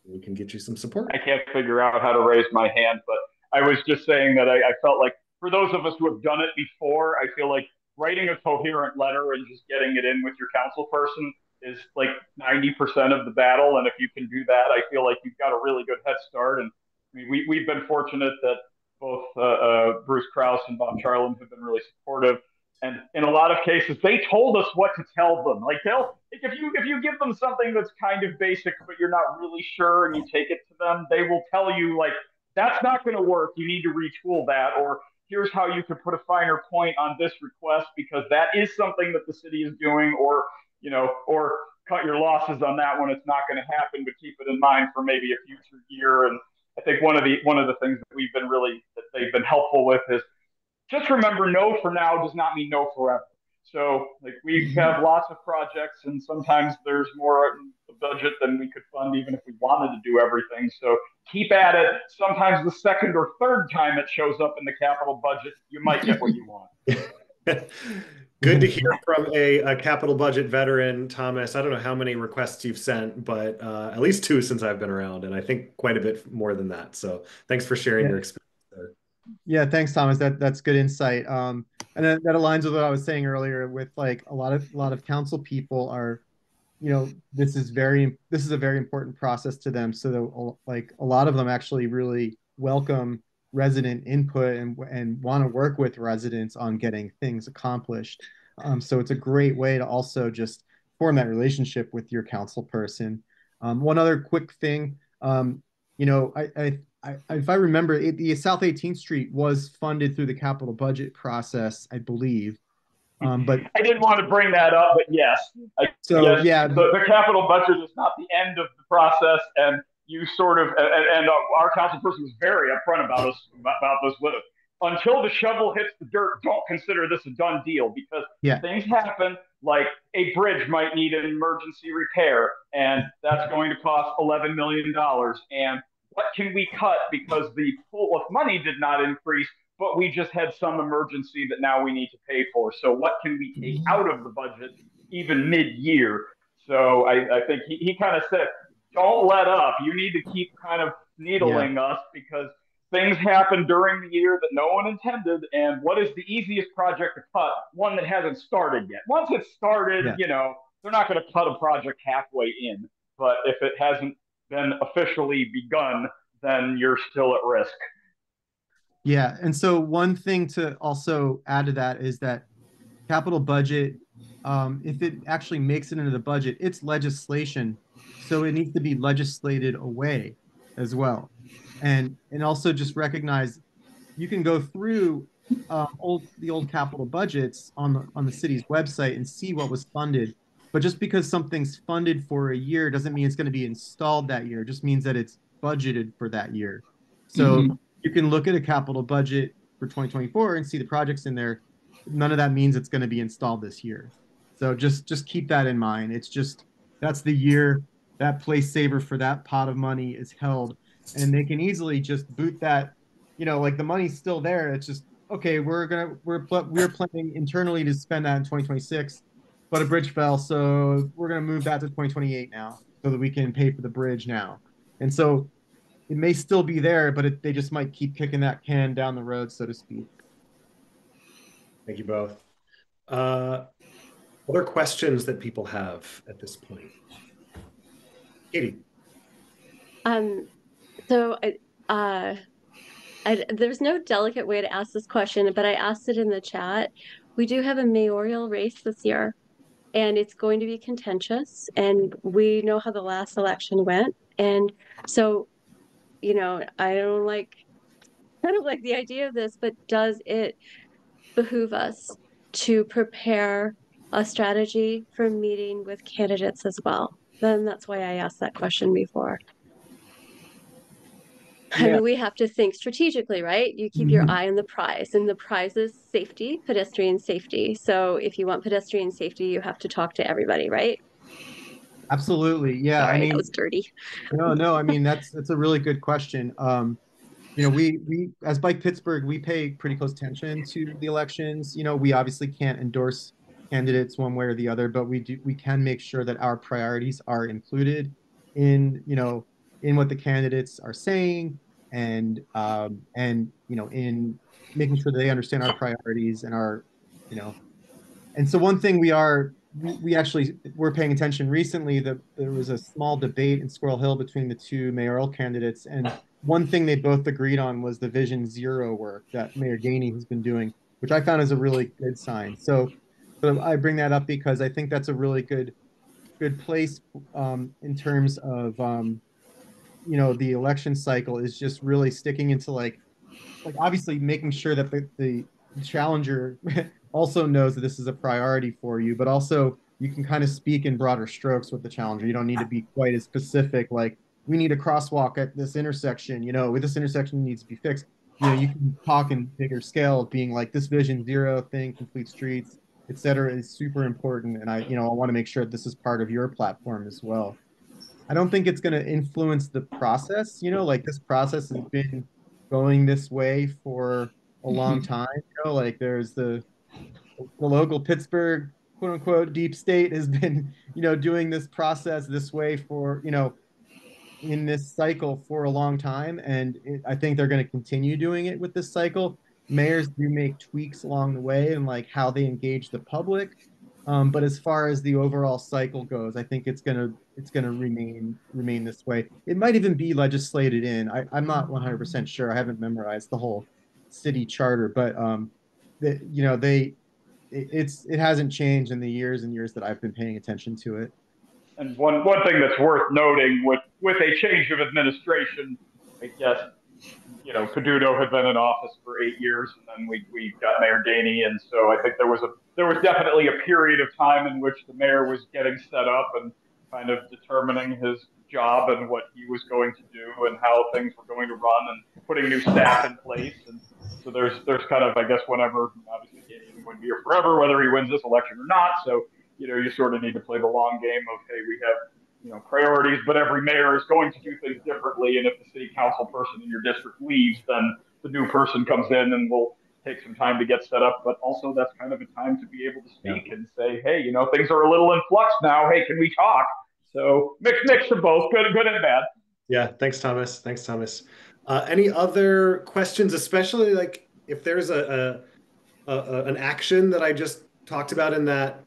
We can get you some support. I can't figure out how to raise my hand, but I was just saying that I felt like for those of us who have done it before, I feel like writing a coherent letter and just getting it in with your council person is like 90% of the battle. And if you can do that, I feel like you've got a really good head start. And I mean, we've been fortunate that both Bruce Krause and Bob Charland have been really supportive. And in a lot of cases, they told us what to tell them. Like if you give them something that's kind of basic, but you're not really sure, and you take it to them, they will tell you like that's not going to work. You need to retool that, or here's how you could put a finer point on this request because that is something that the city is doing, or cut your losses on that one. It's not going to happen, but keep it in mind for maybe a future year. And I think one of the things that they've been helpful with is just remember no for now does not mean no forever. So like we have lots of projects and sometimes there's more budget than we could fund even if we wanted to do everything. So keep at it. Sometimes the second or third time it shows up in the capital budget, you might get what you want. Good to hear from a capital budget veteran, Thomas. I don't know how many requests you've sent, but at least 2 since I've been around, and I think quite a bit more than that. So thanks for sharing your experience there. Yeah, thanks, Thomas. That's good insight. And that aligns with what I was saying earlier. With like a lot of council people are, this is a very important process to them. So like a lot of them actually really welcome resident input and want to work with residents on getting things accomplished. So it's a great way to also just form that relationship with your council person. One other quick thing. You know, if I remember, the South 18th Street was funded through the capital budget process, I believe. But I didn't want to bring that up, but yes, I so guess yeah, the capital budget is not the end of the process, and you sort of and our council person was very upfront about this with us. Until the shovel hits the dirt, don't consider this a done deal because yeah, things happen. Like a bridge might need an emergency repair, and that's going to cost $11 million. And what can we cut because the pool of money did not increase, but we just had some emergency that now we need to pay for. So what can we take out of the budget even mid-year? So I think he kind of said, don't let up. You need to keep kind of yeah, needling us because things happen during the year that no one intended. And what is the easiest project to cut? One that hasn't started yet. Once it's started, yeah. they're not going to cut a project halfway in. But if it hasn't been officially begun, then you're still at risk. Yeah, and so one thing to also add to that is that capital budget, if it actually makes it into the budget, it's legislation, so it needs to be legislated away as well. And also just recognize you can go through the old capital budgets on the city's website and see what was funded. But just because something's funded for a year doesn't mean it's going to be installed that year. It just means that it's budgeted for that year. So you can look at a capital budget for 2024 and see the projects in there. None of that means it's going to be installed this year. So just keep that in mind. It's just that's the year that place saver for that pot of money is held, and they can easily just boot that. Like the money's still there. It's just okay. We're planning internally to spend that in 2026, but a bridge fell, so we're gonna move that to 2028 now, so that we can pay for the bridge now. And so it may still be there, but they just might keep kicking that can down the road, so to speak. Thank you both. Other questions that people have at this point? Katie. So there's no delicate way to ask this question, but I asked it in the chat. We do have a mayoral race this year, and it's going to be contentious, and we know how the last election went. And so, I don't kind of like the idea of this, but does it behoove us to prepare a strategy for meeting with candidates as well? Then that's why I asked that question before. I Yeah. mean, we have to think strategically, right? You keep your eye on the prize, and the prize is safety, pedestrian safety. So if you want pedestrian safety, you have to talk to everybody, right? Absolutely. Yeah. I Sorry, that mean, was dirty. no, I mean that's a really good question. We as Bike Pittsburgh, we pay pretty close attention to the elections. We obviously can't endorse candidates one way or the other, but we can make sure that our priorities are included in what the candidates are saying, and in making sure that they understand our priorities and you know and so one thing we actually were paying attention recently, that there was a small debate in Squirrel Hill between the two mayoral candidates, and one thing they both agreed on was the Vision Zero work that Mayor Gainey has been doing, which I found is a really good sign. So I bring that up because I think that's a really good place in terms of the election cycle is just really sticking into like obviously making sure that the challenger also knows that this is a priority for you, but also you can kind of speak in broader strokes with the challenger. You don't need to be quite as specific, like we need a crosswalk at this intersection, with this intersection needs to be fixed. You can talk in bigger scale, being like this Vision Zero thing, complete streets, et cetera, is super important. And I want to make sure that this is part of your platform as well. I don't think it's going to influence the process. Like this process has been going this way for a long time. Like there's the local Pittsburgh quote unquote deep state has been, doing this process this way for, in this cycle for a long time. And I think they're going to continue doing it with this cycle. Mayors do make tweaks along the way and like how they engage the public. But as far as the overall cycle goes, I think it's gonna remain this way. It might even be legislated in. I'm not 100% sure. I haven't memorized the whole city charter, but it hasn't changed in the years and years that I've been paying attention to it. And one thing that's worth noting with a change of administration, I guess, Caduto had been in office for 8 years, and then we got Mayor Daney, and so I think there was definitely a period of time in which the mayor was getting set up and kind of determining his job and what he was going to do and how things were going to run and putting new staff in place. And so there's kind of, I guess, whenever, obviously Daney isn't going to be here forever, whether he wins this election or not. So you sort of need to play the long game of, hey, we have priorities, but every mayor is going to do things differently. And if the city council person in your district leaves, then the new person comes in and will take some time to get set up. But also, that's kind of a time to be able to speak and say, hey, things are a little in flux now. Hey, can we talk? So mix of both, good and bad. Yeah, thanks, Thomas. Thanks, Thomas. Any other questions, especially like if there's an action that I just talked about in that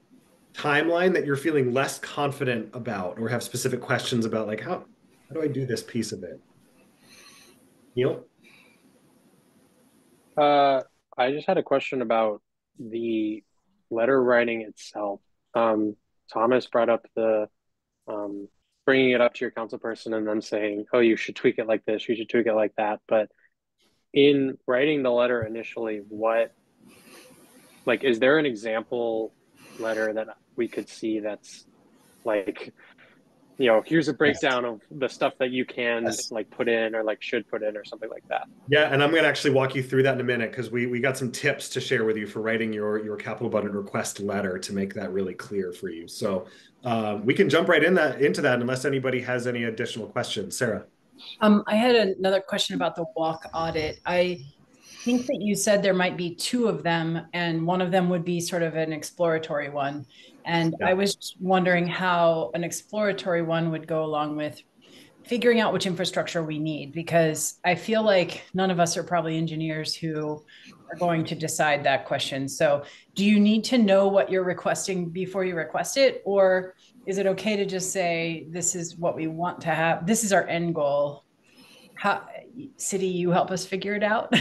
timeline that you're feeling less confident about or have specific questions about, like how do I do this piece of it? Neil? I just had a question about the letter writing itself. Thomas brought up the bringing it up to your council person and then saying, oh, you should tweak it like this, you should tweak it like that. But in writing the letter initially, is there an example letter that we could see that's like, here's a breakdown of the stuff that you can put in or should put in or something like that? Yeah, and I'm going to actually walk you through that in a minute because we got some tips to share with you for writing your capital budget request letter to make that really clear for you. So we can jump right into that unless anybody has any additional questions. Sarah. I had another question about the walk audit. I think that you said there might be two of them, and one of them would be sort of an exploratory one. And I was wondering how an exploratory one would go along with figuring out which infrastructure we need, because I feel like none of us are probably engineers who are going to decide that question. So do you need to know what you're requesting before you request it? Or is it okay to just say, this is what we want to have, this is our end goal? City, you help us figure it out?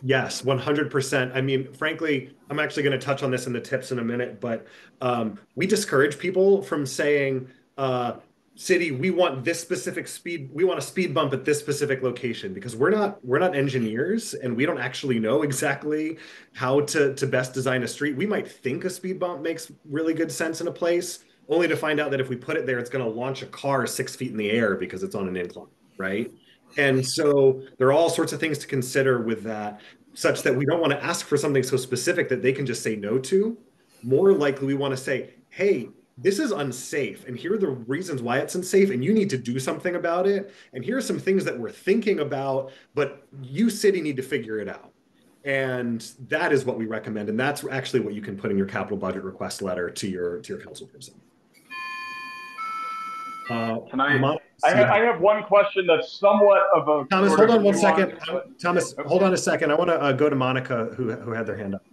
Yes, 100%. I mean, frankly, I'm actually going to touch on this in the tips in a minute, but we discourage people from saying, city, we want this specific speed, we want a speed bump at this specific location, because we're not engineers and we don't actually know exactly how to best design a street. We might think a speed bump makes really good sense in a place, only to find out that if we put it there, it's going to launch a car 6 feet in the air because it's on an incline, right? And so there are all sorts of things to consider with that, such that we don't want to ask for something so specific that they can just say no to. More likely, we want to say, hey, this is unsafe, and here are the reasons why it's unsafe, and you need to do something about it. And here are some things that we're thinking about, but you, city, need to figure it out. And that is what we recommend. And that's actually what you can put in your capital budget request letter to your council person. Can I have one question that's somewhat of a Thomas, hold on one second. Thomas, hold on a second. I want to go to Monica, who had their hand up.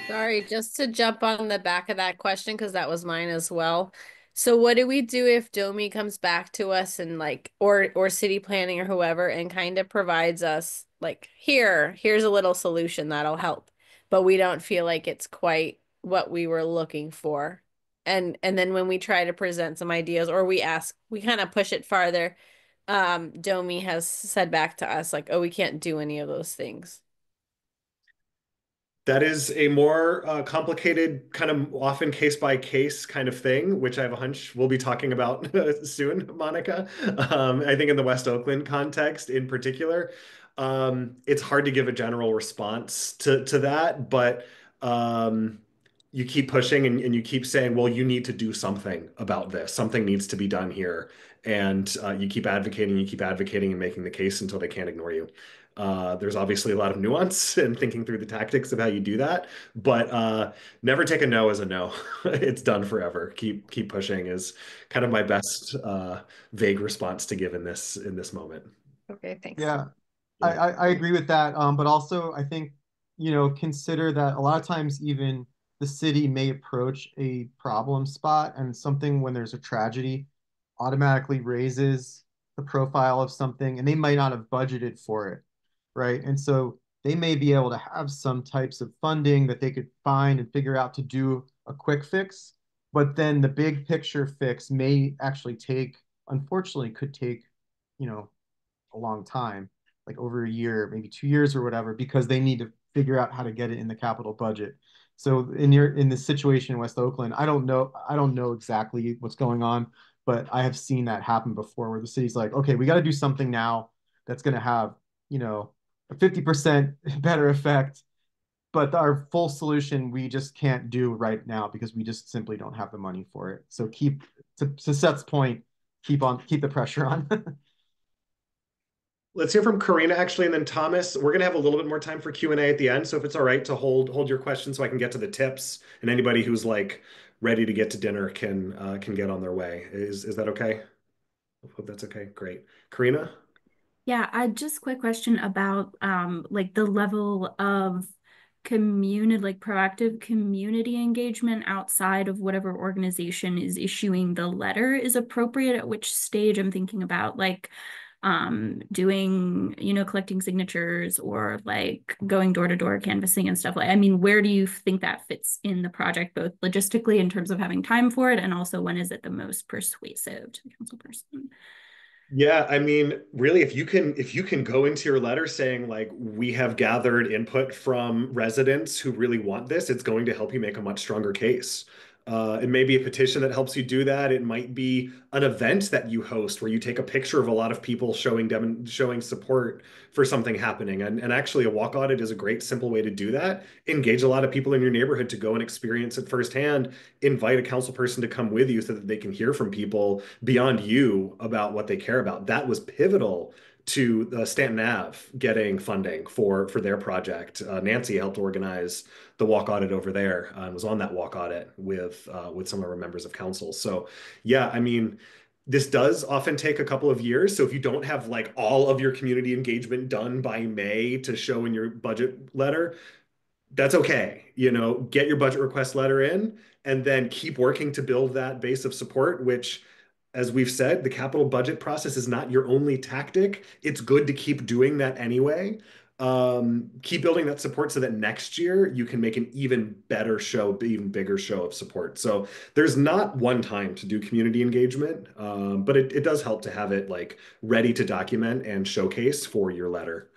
Sorry, just to jump on the back of that question, because that was mine as well. So what do we do if Domi comes back to us and or city planning or whoever and kind of provides us here's a little solution that'll help, but we don't feel like it's quite what we were looking for. And then when we try to present some ideas or we kind of push it farther, Domi has said back to us oh, we can't do any of those things. That is a more complicated, kind of often case by case kind of thing, which I have a hunch we'll be talking about soon, Monica. I think in the West Oakland context in particular, it's hard to give a general response to that, but you keep pushing and you keep saying, well, you need to do something about this. Something needs to be done here. And you keep advocating and making the case until they can't ignore you. There's obviously a lot of nuance in thinking through the tactics of how you do that, but never take a no as a no. It's done forever. Keep pushing is kind of my best vague response to give in this moment. Okay, thanks. Yeah, I agree with that. But also I think, consider that a lot of times even the city may approach a problem spot, and something when there's a tragedy automatically raises the profile of something, and they might not have budgeted for it, right? And so they may be able to have some types of funding that they could find and figure out to do a quick fix. but then the big picture fix may actually take, unfortunately, could take, you know, a long time, like over a year, maybe 2 years or whatever, because they need to figure out how to get it in the capital budget. So in this situation in West Oakland, I don't know exactly what's going on, but I have seen that happen before where the city's like, okay, we got to do something now that's going to have, you know, a 50% better effect, but our full solution we just can't do right now because we just simply don't have the money for it. So to Seth's point, keep the pressure on. Let's hear from Karina actually, and then Thomas. We're gonna have a little bit more time for Q&A at the end, so if it's all right to hold your questions so I can get to the tips, and anybody who's like ready to get to dinner can get on their way. Is that okay? I hope that's okay. Great. Karina? Yeah, I just quick question about like the level of community, like proactive community engagement outside of whatever organization is issuing the letter is appropriate at which stage. I'm thinking about like doing, you know, collecting signatures or like going door to door canvassing and stuff like, I mean, where do you think that fits in the project, both logistically in terms of having time for it and also when is it the most persuasive to the council person? Yeah, I mean, really, if you can go into your letter saying like we have gathered input from residents who really want this, it's going to help you make a much stronger case. It may be a petition that helps you do that. It might be an event that you host where you take a picture of a lot of people showing support for something happening. And actually, a walk audit is a great simple way to do that. Engage a lot of people in your neighborhood to go and experience it firsthand. Invite a council person to come with you so that they can hear from people beyond you about what they care about. That was pivotal to Stanton Ave getting funding for their project. Nancy helped organize the walk audit over there and was on that walk audit with some of our members of council. So yeah, I mean, this does often take a couple of years. So if you don't have like all of your community engagement done by May to show in your budget letter, that's okay. You know, get your budget request letter in and then keep working to build that base of support, which, as we've said, the capital budget process is not your only tactic. It's good to keep doing that anyway. Keep building that support so that next year you can make an even better show, even bigger show of support. So there's not one time to do community engagement, but it does help to have it like ready to document and showcase for your letter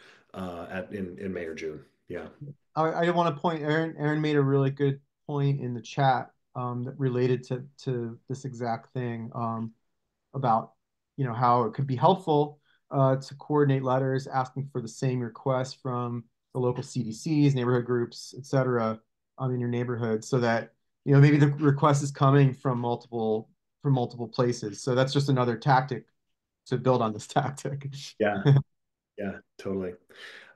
in May or June. Yeah. I want to point, Aaron made a really good point in the chat that related to this exact thing about, you know, how it could be helpful to coordinate letters asking for the same request from the local CDCs, neighborhood groups, et cetera, in your neighborhood so that, you know, maybe the request is coming from multiple places. So that's just another tactic to build on this tactic. Yeah, yeah, totally.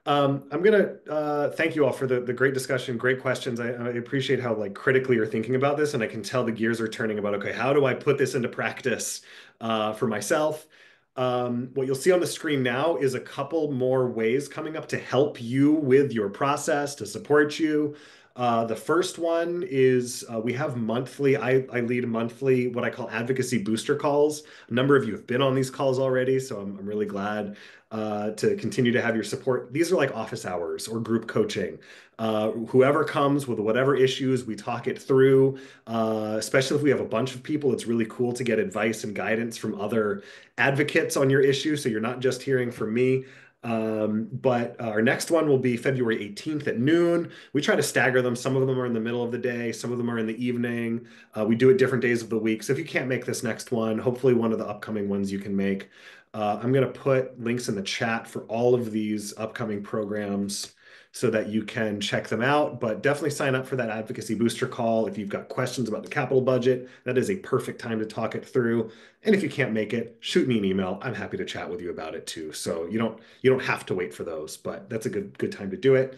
I'm gonna thank you all for the great discussion, great questions. I appreciate how like critically you're thinking about this, and I can tell the gears are turning about, okay, how do I put this into practice for myself? What you'll see on the screen now is a couple more ways coming up to help you with your process, to support you. The first one is we have monthly, I lead monthly, what I call advocacy booster calls. A number of you have been on these calls already, so I'm really glad to continue to have your support. These are like office hours or group coaching. Whoever comes with whatever issues, we talk it through. Especially if we have a bunch of people, it's really cool to get advice and guidance from other advocates on your issue. So you're not just hearing from me. But our next one will be February 18th at noon. We try to stagger them. Some of them are in the middle of the day, some of them are in the evening. We do it different days of the week. So if you can't make this next one, hopefully one of the upcoming ones you can make. I'm going to put links in the chat for all of these upcoming programs so that you can check them out. But definitely sign up for that advocacy booster call. If you've got questions about the capital budget, that is a perfect time to talk it through. And if you can't make it, shoot me an email. I'm happy to chat with you about it too. So you don't have to wait for those, but that's a good time to do it.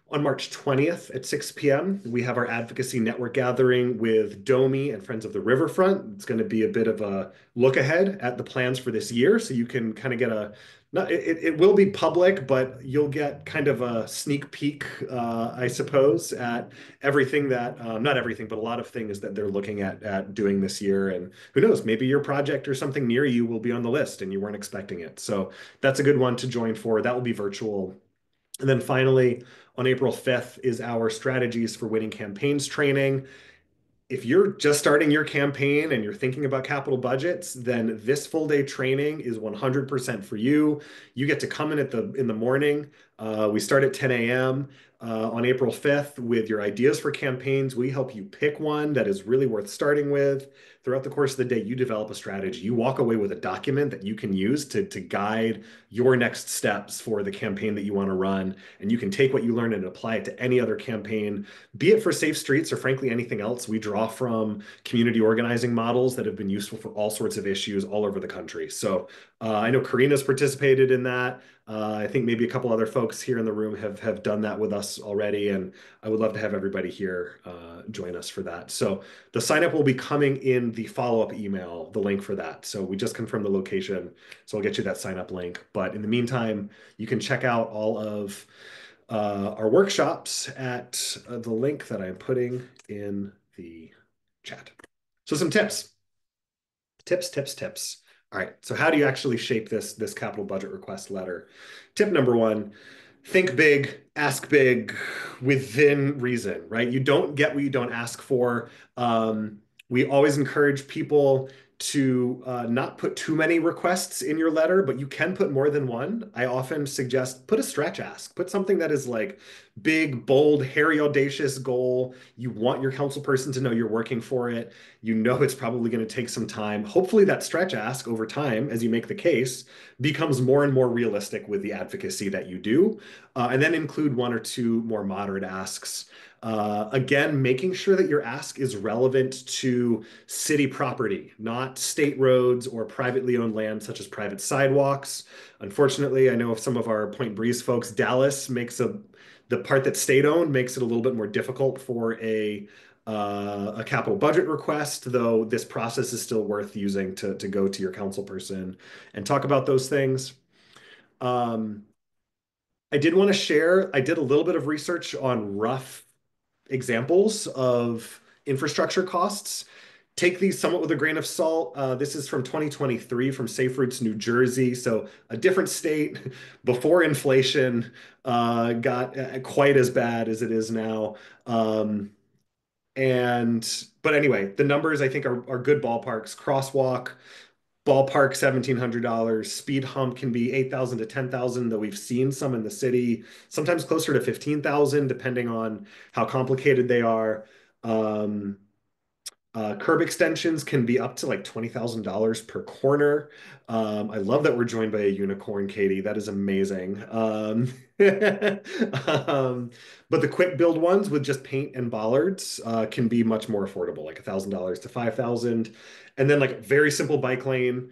On March 20th at 6 p.m., we have our advocacy network gathering with Domi and Friends of the Riverfront. It's going to be a bit of a look ahead at the plans for this year. So you can kind of get it will be public, but you'll get kind of a sneak peek, I suppose, at everything that, not everything, but a lot of things that they're looking at doing this year. And who knows, maybe your project or something near you will be on the list and you weren't expecting it. So that's a good one to join for. That will be virtual. And then finally, on April 5th is our strategies for winning campaigns training. if you're just starting your campaign and you're thinking about capital budgets, then this full day training is 100% for you. You get to come in in the morning. We start at 10 a.m. On April 5th with your ideas for campaigns. We help you pick one that is really worth starting with. Throughout the course of the day, you develop a strategy. You walk away with a document that you can use to guide your next steps for the campaign that you want to run. And you can take what you learn and apply it to any other campaign, be it for Safe Streets or frankly anything else. We draw from community organizing models that have been useful for all sorts of issues all over the country. So I know Karina's participated in that. I think maybe a couple other folks here in the room have done that with us already, and I would love to have everybody here join us for that. So the sign up will be coming in the follow-up email, the link for that. So we just confirmed the location, so I'll get you that sign up link. But in the meantime, you can check out all of our workshops at the link that I'm putting in the chat. So some tips. Tips. All right, so how do you actually shape this capital budget request letter? Tip number one, think big, ask big, within reason, right? You don't get what you don't ask for. We always encourage people to not put too many requests in your letter, but you can put more than one. I often suggest put a stretch ask. Put something that is like big, bold, hairy, audacious goal. You want your council person to know you're working for it. You know it's probably going to take some time. Hopefully that stretch ask over time, as you make the case, becomes more and more realistic with the advocacy that you do. And then include one or two more moderate asks. Again, making sure that your ask is relevant to city property, not state roads or privately owned land, such as private sidewalks. Unfortunately, I know of some of our Point Breeze folks, Dallas makes the part that's state owned makes it a little bit more difficult for a capital budget request, though this process is still worth using to go to your council person and talk about those things. I did want to share, I did a little bit of research on rough examples of infrastructure costs. Take these somewhat with a grain of salt. This is from 2023 from Safe Routes, New Jersey. So a different state before inflation got quite as bad as it is now. But anyway, the numbers I think are good ballparks. Crosswalk, ballpark $1,700. Speed hump can be 8,000 to 10,000, though we've seen some in the city, sometimes closer to 15,000, depending on how complicated they are. Curb extensions can be up to like $20,000 per corner. I love that we're joined by a unicorn, Katie. That is amazing. But the quick build ones with just paint and bollards can be much more affordable, like $1,000 to $5,000. And then like very simple bike lane,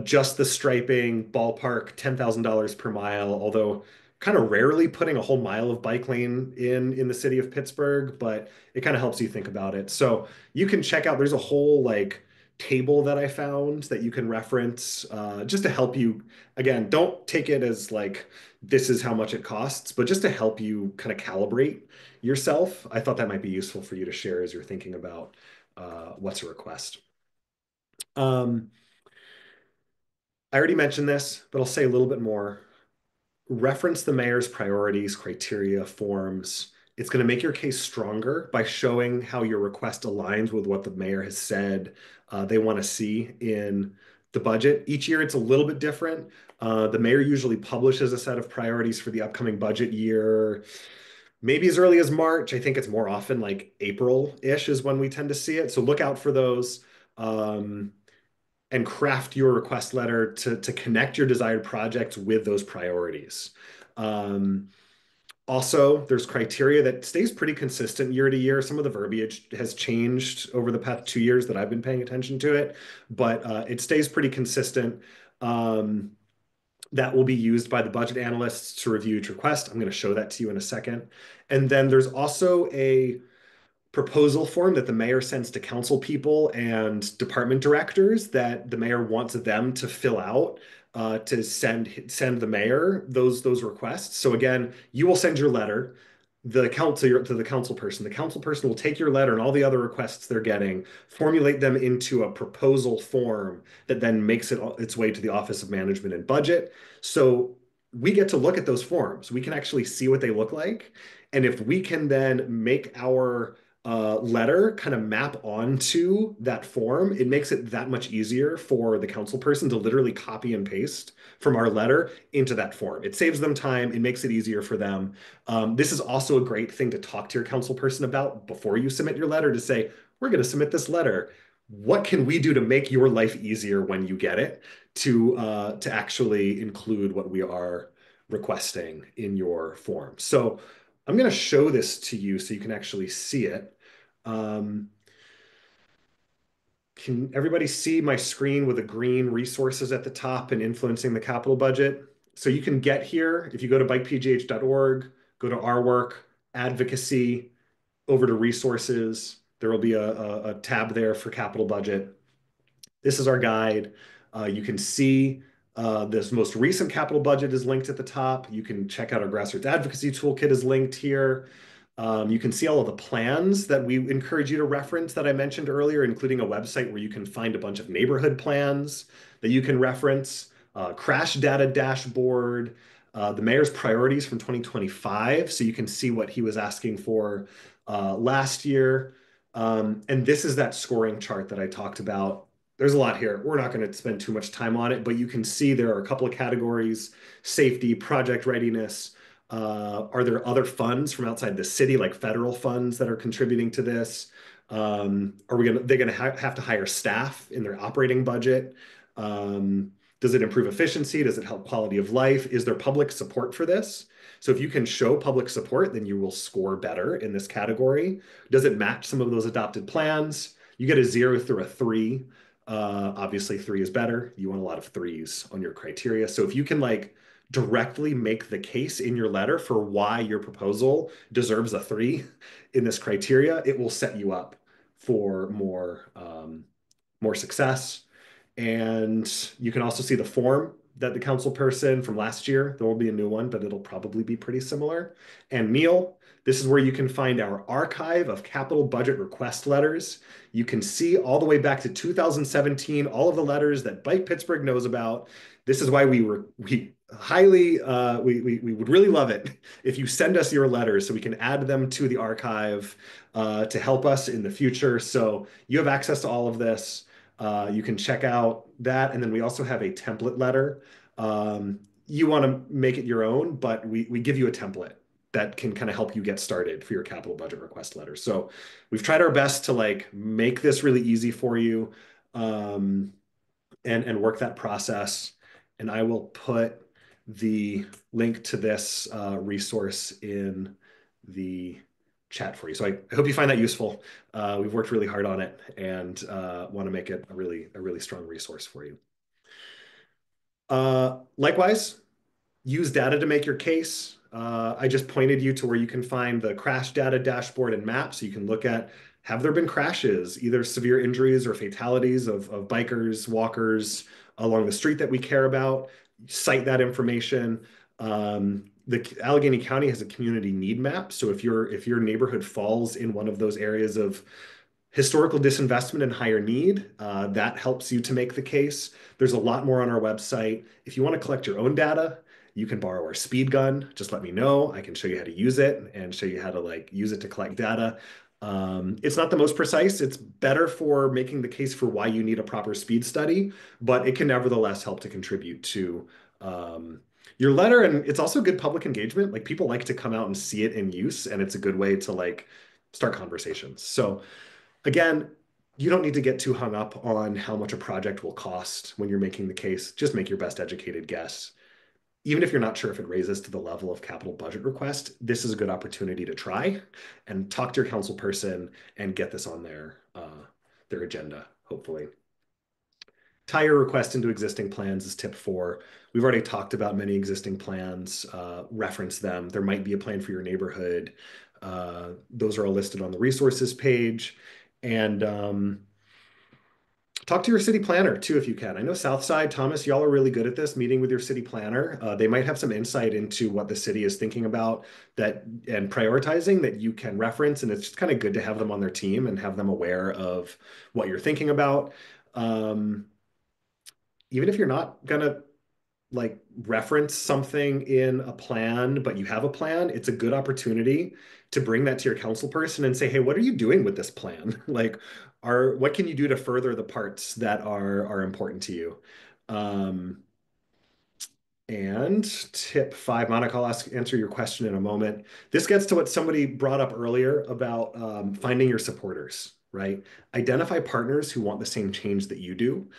just the striping, ballpark $10,000 per mile, although kind of rarely putting a whole mile of bike lane in the city of Pittsburgh, but it kind of helps you think about it. So you can check out, there's a whole like table that I found that you can reference just to help you. Again, don't take it as like, this is how much it costs, but just to help you kind of calibrate yourself. I thought that might be useful for you to share as you're thinking about what's a request. I already mentioned this, but I'll say a little bit more. Reference the mayor's priorities, criteria, forms. It's going to make your case stronger by showing how your request aligns with what the mayor has said they want to see in the budget. Each year it's a little bit different. The mayor usually publishes a set of priorities for the upcoming budget year, maybe as early as March. I think it's more often like April-ish is when we tend to see it. So look out for those. And craft your request letter to connect your desired projects with those priorities. Also, there's criteria that stays pretty consistent year to year. Some of the verbiage has changed over the past 2 years that I've been paying attention to it, but it stays pretty consistent. That will be used by the budget analysts to review each request. I'm going to show that to you in a second. And then there's also a proposal form that the mayor sends to council people and department directors that the mayor wants them to fill out to send the mayor those requests. So again, you will send your letter to the council person. The council person will take your letter and all the other requests they're getting, formulate them into a proposal form that then makes its way to the Office of Management and Budget. So we get to look at those forms. We can actually see what they look like. And if we can then make our letter kind of map onto that form, it makes it that much easier for the council person to literally copy and paste from our letter into that form. It saves them time. It makes it easier for them. This is also a great thing to talk to your council person about before you submit your letter to say, we're going to submit this letter. What can we do to make your life easier when you get it to actually include what we are requesting in your form? So I'm going to show this to you so you can actually see it. Can everybody see my screen with the green resources at the top and influencing the capital budget? So you can get here if you go to bikepgh.org, go to our work, advocacy, over to resources. There will be a tab there for capital budget. This is our guide. You can see this most recent capital budget is linked at the top. You can check out our grassroots advocacy toolkit is linked here. You can see all of the plans that we encourage you to reference that I mentioned earlier, including a website where you can find a bunch of neighborhood plans that you can reference, crash data dashboard, the mayor's priorities from 2025, so you can see what he was asking for last year. And this is that scoring chart that I talked about. There's a lot here. We're not going to spend too much time on it, but you can see there are a couple of categories: safety, project readiness. Are there other funds from outside the city, like federal funds, that are contributing to this? They're gonna have to hire staff in their operating budget? Does it improve efficiency? Does it help quality of life? Is there public support for this? So if you can show public support, then you will score better in this category. Does it match some of those adopted plans? You get a 0 through a 3. Obviously 3 is better. You want a lot of 3s on your criteria. So if you can like directly make the case in your letter for why your proposal deserves a 3 in this criteria, it will set you up for more success. And you can also see the form that the council person from last year, there will be a new one, but it'll probably be pretty similar. And Neil, this is where you can find our archive of capital budget request letters. You can see all the way back to 2017, all of the letters that Bike Pittsburgh knows about. This is why we would really love it if you send us your letters so we can add them to the archive to help us in the future. So you have access to all of this. You can check out that. And then we also have a template letter. You want to make it your own, but we give you a template that can kind of help you get started for your capital budget request letter. So we've tried our best to like make this really easy for you and work that process. And I will put the link to this resource in the chat for you. So I hope you find that useful. We've worked really hard on it and want to make it a really strong resource for you. Likewise, use data to make your case. I just pointed you to where you can find the crash data dashboard and map, so you can look at, have there been crashes, either severe injuries or fatalities of bikers, walkers along the street that we care about? Cite that information. The Allegheny County has a community need map. So if your neighborhood falls in one of those areas of historical disinvestment and higher need, that helps you to make the case. There's a lot more on our website. If you want to collect your own data, you can borrow our speed gun. Just let me know. I can show you how to use it and show you how to like use it to collect data. It's not the most precise. It's better for making the case for why you need a proper speed study, but it can nevertheless help to contribute to your letter. And it's also good public engagement. Like people like to come out and see it in use, and it's a good way to like start conversations. So again, you don't need to get too hung up on how much a project will cost when you're making the case. Just make your best educated guess. Even if you're not sure if it raises to the level of capital budget request, this is a good opportunity to try and talk to your council person and get this on their agenda, hopefully. Tie your request into existing plans is tip 4. We've already talked about many existing plans, reference them. There might be a plan for your neighborhood. Those are all listed on the resources page. And talk to your city planner too, if you can. I know Southside, Thomas, y'all are really good at this, meeting with your city planner. They might have some insight into what the city is thinking about that and prioritizing that you can reference. And it's just kind of good to have them on their team and have them aware of what you're thinking about. Even if you're not going to like reference something in a plan, but you have a plan, it's a good opportunity to bring that to your council person and say, hey, what are you doing with this plan? Like, what can you do to further the parts that are important to you? Um, and tip five, Monica, I'll answer your question in a moment. This gets to what somebody brought up earlier about finding your supporters, right? Identify partners who want the same change that you do.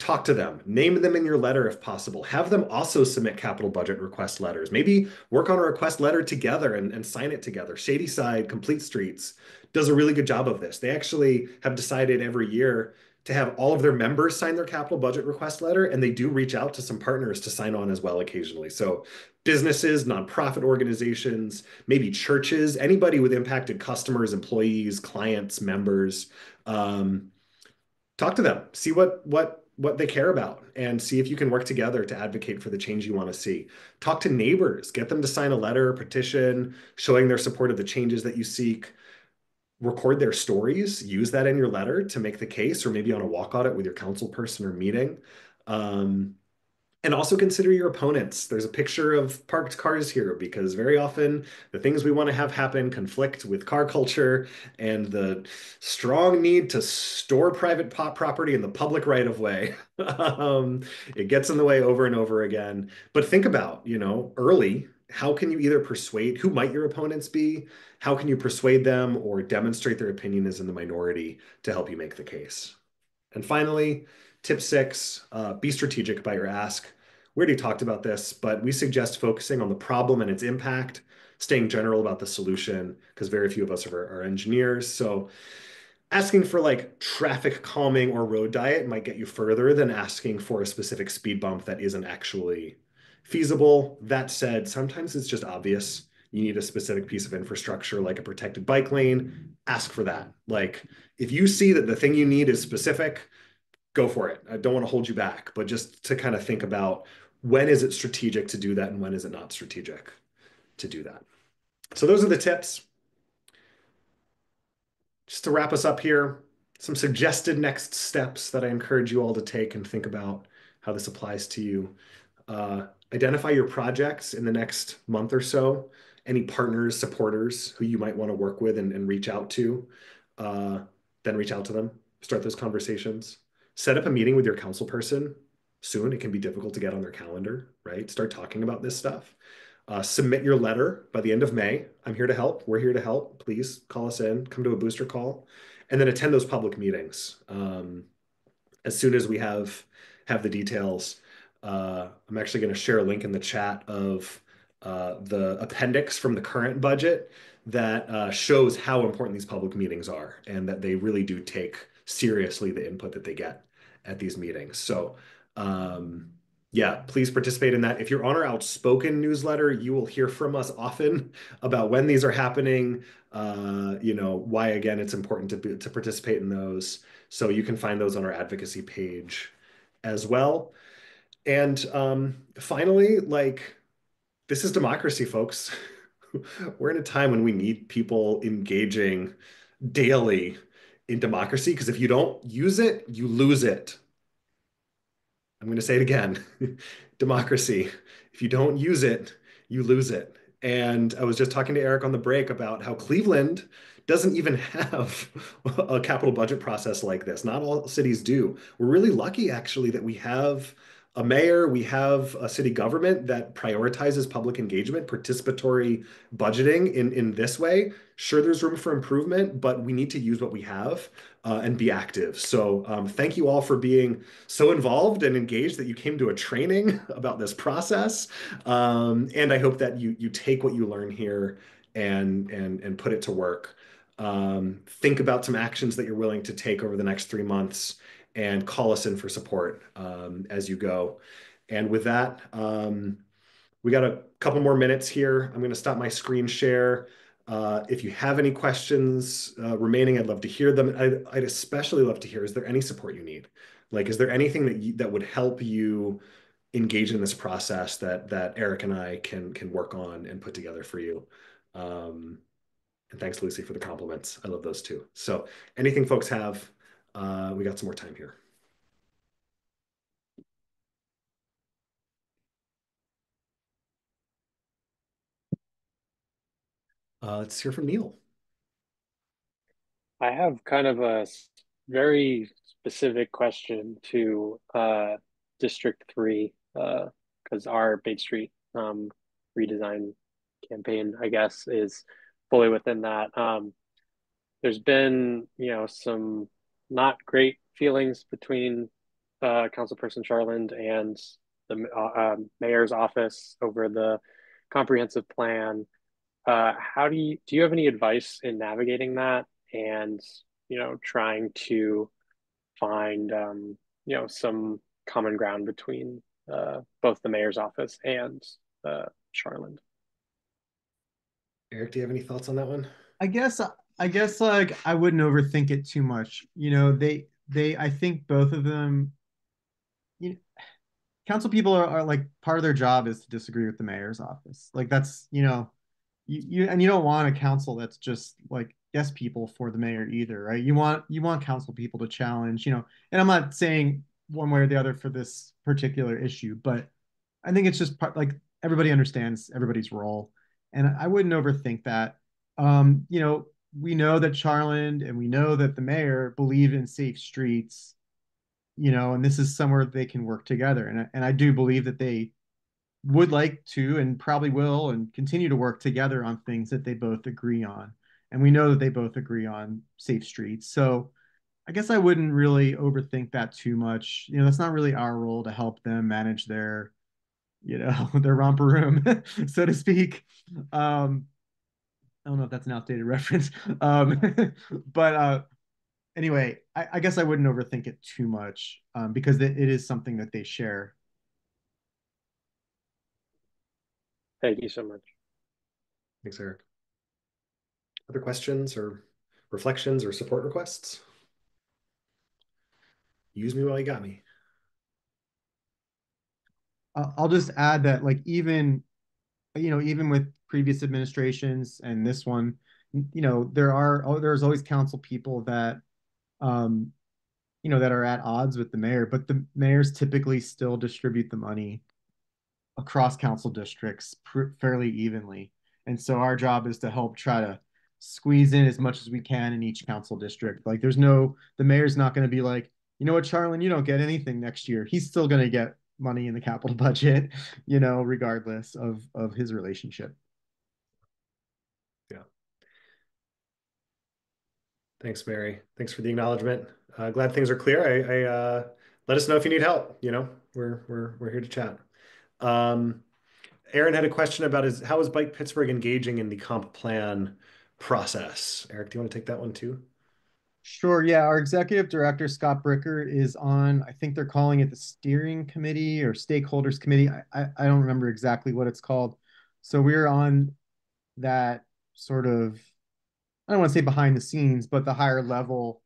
Talk to them, name them in your letter if possible. Have them also submit capital budget request letters. Maybe work on a request letter together and sign it together. Shady Side, Complete Streets does a really good job of this. They actually have decided every year to have all of their members sign their capital budget request letter, and they do reach out to some partners to sign on as well occasionally. So businesses, nonprofit organizations, maybe churches, anybody with impacted customers, employees, clients, members. Um, Talk to them, see what they care about, and see if you can work together to advocate for the change you want to see. Talk to neighbors, get them to sign a letter or petition showing their support of the changes that you seek. Record their stories, use that in your letter to make the case, or maybe on a walk audit with your council person or meeting. Um, and also consider your opponents. There's a picture of parked cars here because very often the things we want to have happen conflict with car culture and the strong need to store private property in the public right of way. It gets in the way over and over again. But think about, early, how can you either persuade, who might your opponents be? How can you persuade them or demonstrate their opinion is in the minority to help you make the case? And finally, tip six, be strategic about your ask. We already talked about this, but we suggest focusing on the problem and its impact, staying general about the solution, because very few of us are engineers. So asking for like traffic calming or road diet might get you further than asking for a specific speed bump that isn't actually feasible. That said, sometimes it's just obvious. You need a specific piece of infrastructure like a protected bike lane, ask for that. Like if you see that the thing you need is specific, go for it. I don't want to hold you back, but just to kind of think about when is it strategic to do that and when is it not strategic to do that. So those are the tips. Just to wrap us up here, some suggested next steps that I encourage you all to take and think about how this applies to you. Identify your projects in the next month or so, any partners, supporters who you might want to work with and reach out to. Then reach out to them, start those conversations. Set up a meeting with your council person soon. It can be difficult to get on their calendar, right? Start talking about this stuff. Submit your letter by the end of May. I'm here to help. We're here to help. Please call us in, come to a booster call, and then attend those public meetings. As soon as we have the details, I'm actually going to share a link in the chat of the appendix from the current budget that shows how important these public meetings are and that they really do take seriously the input that they get at these meetings. So yeah, please participate in that. If you're on our Outspoken newsletter, you will hear from us often about when these are happening, why, again, it's important to participate in those. So you can find those on our advocacy page as well. And finally, this is democracy, folks. We're in a time when we need people engaging daily in democracy, because if you don't use it, you lose it. I'm going to say it again. Democracy. If you don't use it, you lose it. And I was just talking to Eric on the break about how Cleveland doesn't even have a capital budget process like this. Not all cities do. We're really lucky, actually, that we have a mayor, we have a city government that prioritizes public engagement, participatory budgeting in this way. Sure, there's room for improvement, but we need to use what we have and be active. So thank you all for being so involved and engaged that you came to a training about this process. And I hope that you take what you learn here and put it to work. Think about some actions that you're willing to take over the next 3 months and call us in for support as you go. And with that, we got a couple more minutes here. I'm going to stop my screen share. If you have any questions remaining, I'd love to hear them. I'd especially love to hear, is there any support you need? Like, is there anything that would help you engage in this process that Eric and I can work on and put together for you? And thanks, Lucy, for the compliments. I love those too. So anything folks have, we got some more time here. Let's hear from Neil. I have kind of a very specific question to District 3 because our Bait Street redesign campaign, I guess, is fully within that. There's been, some not great feelings between Councilperson Charland and the mayor's office over the comprehensive plan. How do you have any advice in navigating that and, trying to find, some common ground between both the mayor's office and Charland? Eric, do you have any thoughts on that one? I guess like I wouldn't overthink it too much. I think both of them, you know, council people are like part of their job is to disagree with the mayor's office. Like that's, you don't want a council that's just like yes people for the mayor either, right? You want council people to challenge, and I'm not saying one way or the other for this particular issue, but I think it's just part like everybody understands everybody's role, and I wouldn't overthink that. We know that Charland and we know that the mayor believe in safe streets, and this is somewhere they can work together, and I do believe that they would like to and probably will and continue to work together on things that they both agree on. And we know that they both agree on safe streets. So I guess I wouldn't really overthink that too much. That's not really our role to help them manage their, their romper room, so to speak. I don't know if that's an outdated reference. But anyway, I guess I wouldn't overthink it too much because it is something that they share. Thank you so much. Thanks, Eric. Other questions or reflections or support requests? Use me while you got me. I'll just add that like even with previous administrations and this one, there's always council people that um that are at odds with the mayor, but the mayors typically still distribute the money across council districts fairly evenly. And so our job is to help try to squeeze in as much as we can in each council district. Like the mayor's not going to be like, you know what, Charlene, you don't get anything next year. He's still going to get money in the capital budget, regardless of his relationship. Yeah. Thanks, Mary. Thanks for the acknowledgement. Glad things are clear. I let us know if you need help. We're here to chat. Aaron had a question about how is Bike Pittsburgh engaging in the comp plan process? Eric, do you want to take that one too? Sure. Yeah. Our executive director, Scott Bricker, is on, I think they're calling it the steering committee or stakeholders committee. I don't remember exactly what it's called. So we're on that sort of, I don't want to say behind the scenes, but the higher level,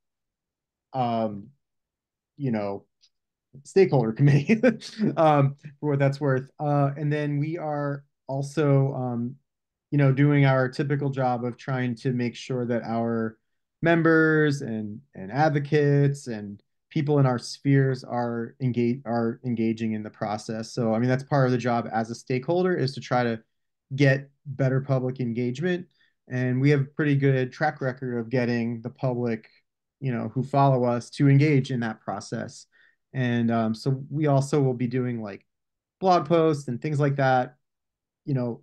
um, you know, stakeholder committee, for what that's worth. And then we are also, doing our typical job of trying to make sure that our members and advocates and people in our spheres are engaging in the process. So, I mean, that's part of the job as a stakeholder is to try to get better public engagement. And we have a pretty good track record of getting the public, who follow us to engage in that process. And so we also will be doing like blog posts and things like that,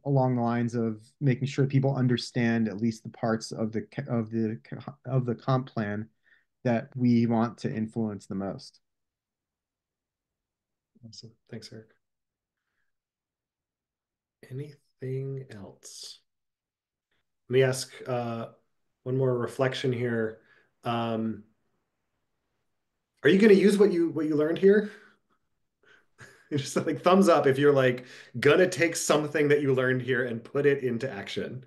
along the lines of making sure people understand at least the parts of the comp plan that we want to influence the most. Awesome. Thanks, Eric. Anything else? Let me ask one more reflection here. Are you going to use what you learned here? Just like thumbs up if you're like gonna take something that you learned here and put it into action.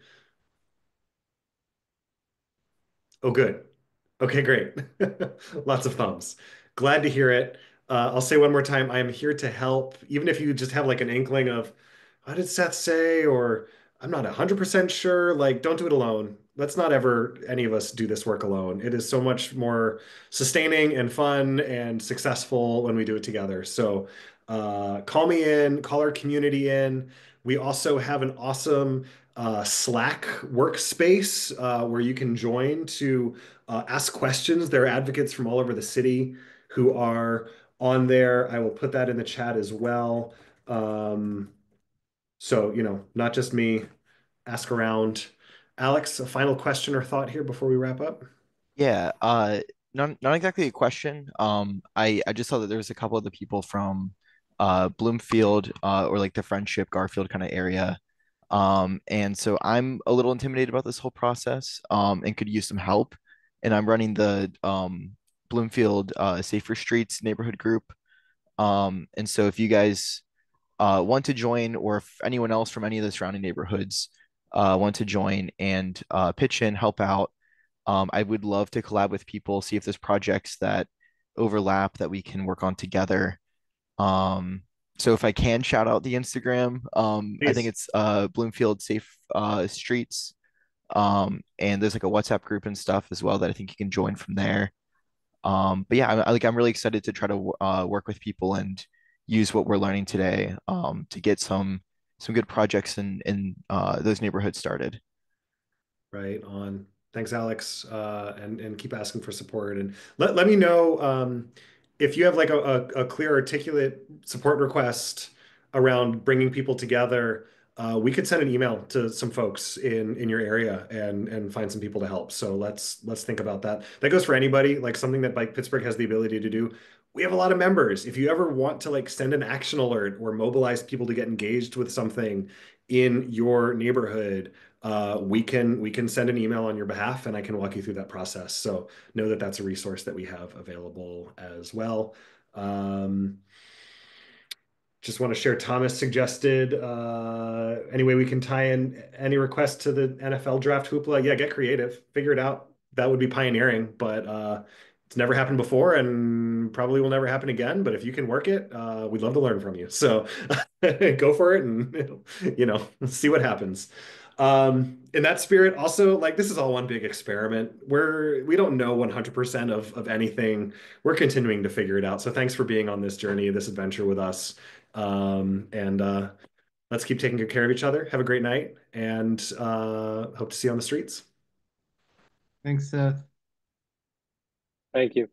Oh, good. Okay, great. Lots of thumbs. Glad to hear it. I'll say one more time, I am here to help. Even if you just have like an inkling of, what did Seth say? Or I'm not 100% sure, like, don't do it alone. Let's not ever, any of us, do this work alone. It is so much more sustaining and fun and successful when we do it together. So call me in, call our community in. We also have an awesome Slack workspace where you can join to ask questions. There are advocates from all over the city who are on there. I will put that in the chat as well. So, not just me, ask around. Alex, a final question or thought here before we wrap up? Yeah, not exactly a question. I just saw that there was a couple of the people from Bloomfield or like the Friendship Garfield kind of area. And so I'm a little intimidated about this whole process and could use some help. And I'm running the Bloomfield Safer Streets neighborhood group. And so if you guys want to join, or if anyone else from any of the surrounding neighborhoods want to join and pitch in, help out, I would love to collab with people, see if there's projects that overlap that we can work on together. So if I can shout out the Instagram, I think Please. it's Bloomfield Safe Streets. And there's like a WhatsApp group and stuff as well that I think you can join from there. But yeah, I'm really excited to try to work with people and use what we're learning today to get some good projects in those neighborhoods started. Right on. Thanks, Alex, and keep asking for support. And let me know if you have like a clear, articulate support request around bringing people together. We could send an email to some folks in your area and find some people to help. So let's think about that. That goes for anybody, like something that Bike Pittsburgh has the ability to do. We have a lot of members. If you ever want to like send an action alert or mobilize people to get engaged with something in your neighborhood, we can send an email on your behalf and I can walk you through that process. So know that that's a resource that we have available as well. Um, just want to share Thomas suggested any way we can tie in any request to the NFL draft hoopla. Yeah, get creative, figure it out. That would be pioneering, but it's never happened before and probably will never happen again. But if you can work it, we'd love to learn from you. So go for it and see what happens. In that spirit, also like this is all one big experiment. We don't know 100% of anything. We're continuing to figure it out. So thanks for being on this journey, this adventure with us. And let's keep taking good care of each other. Have a great night and hope to see you on the streets. Thanks, Seth. Thank you.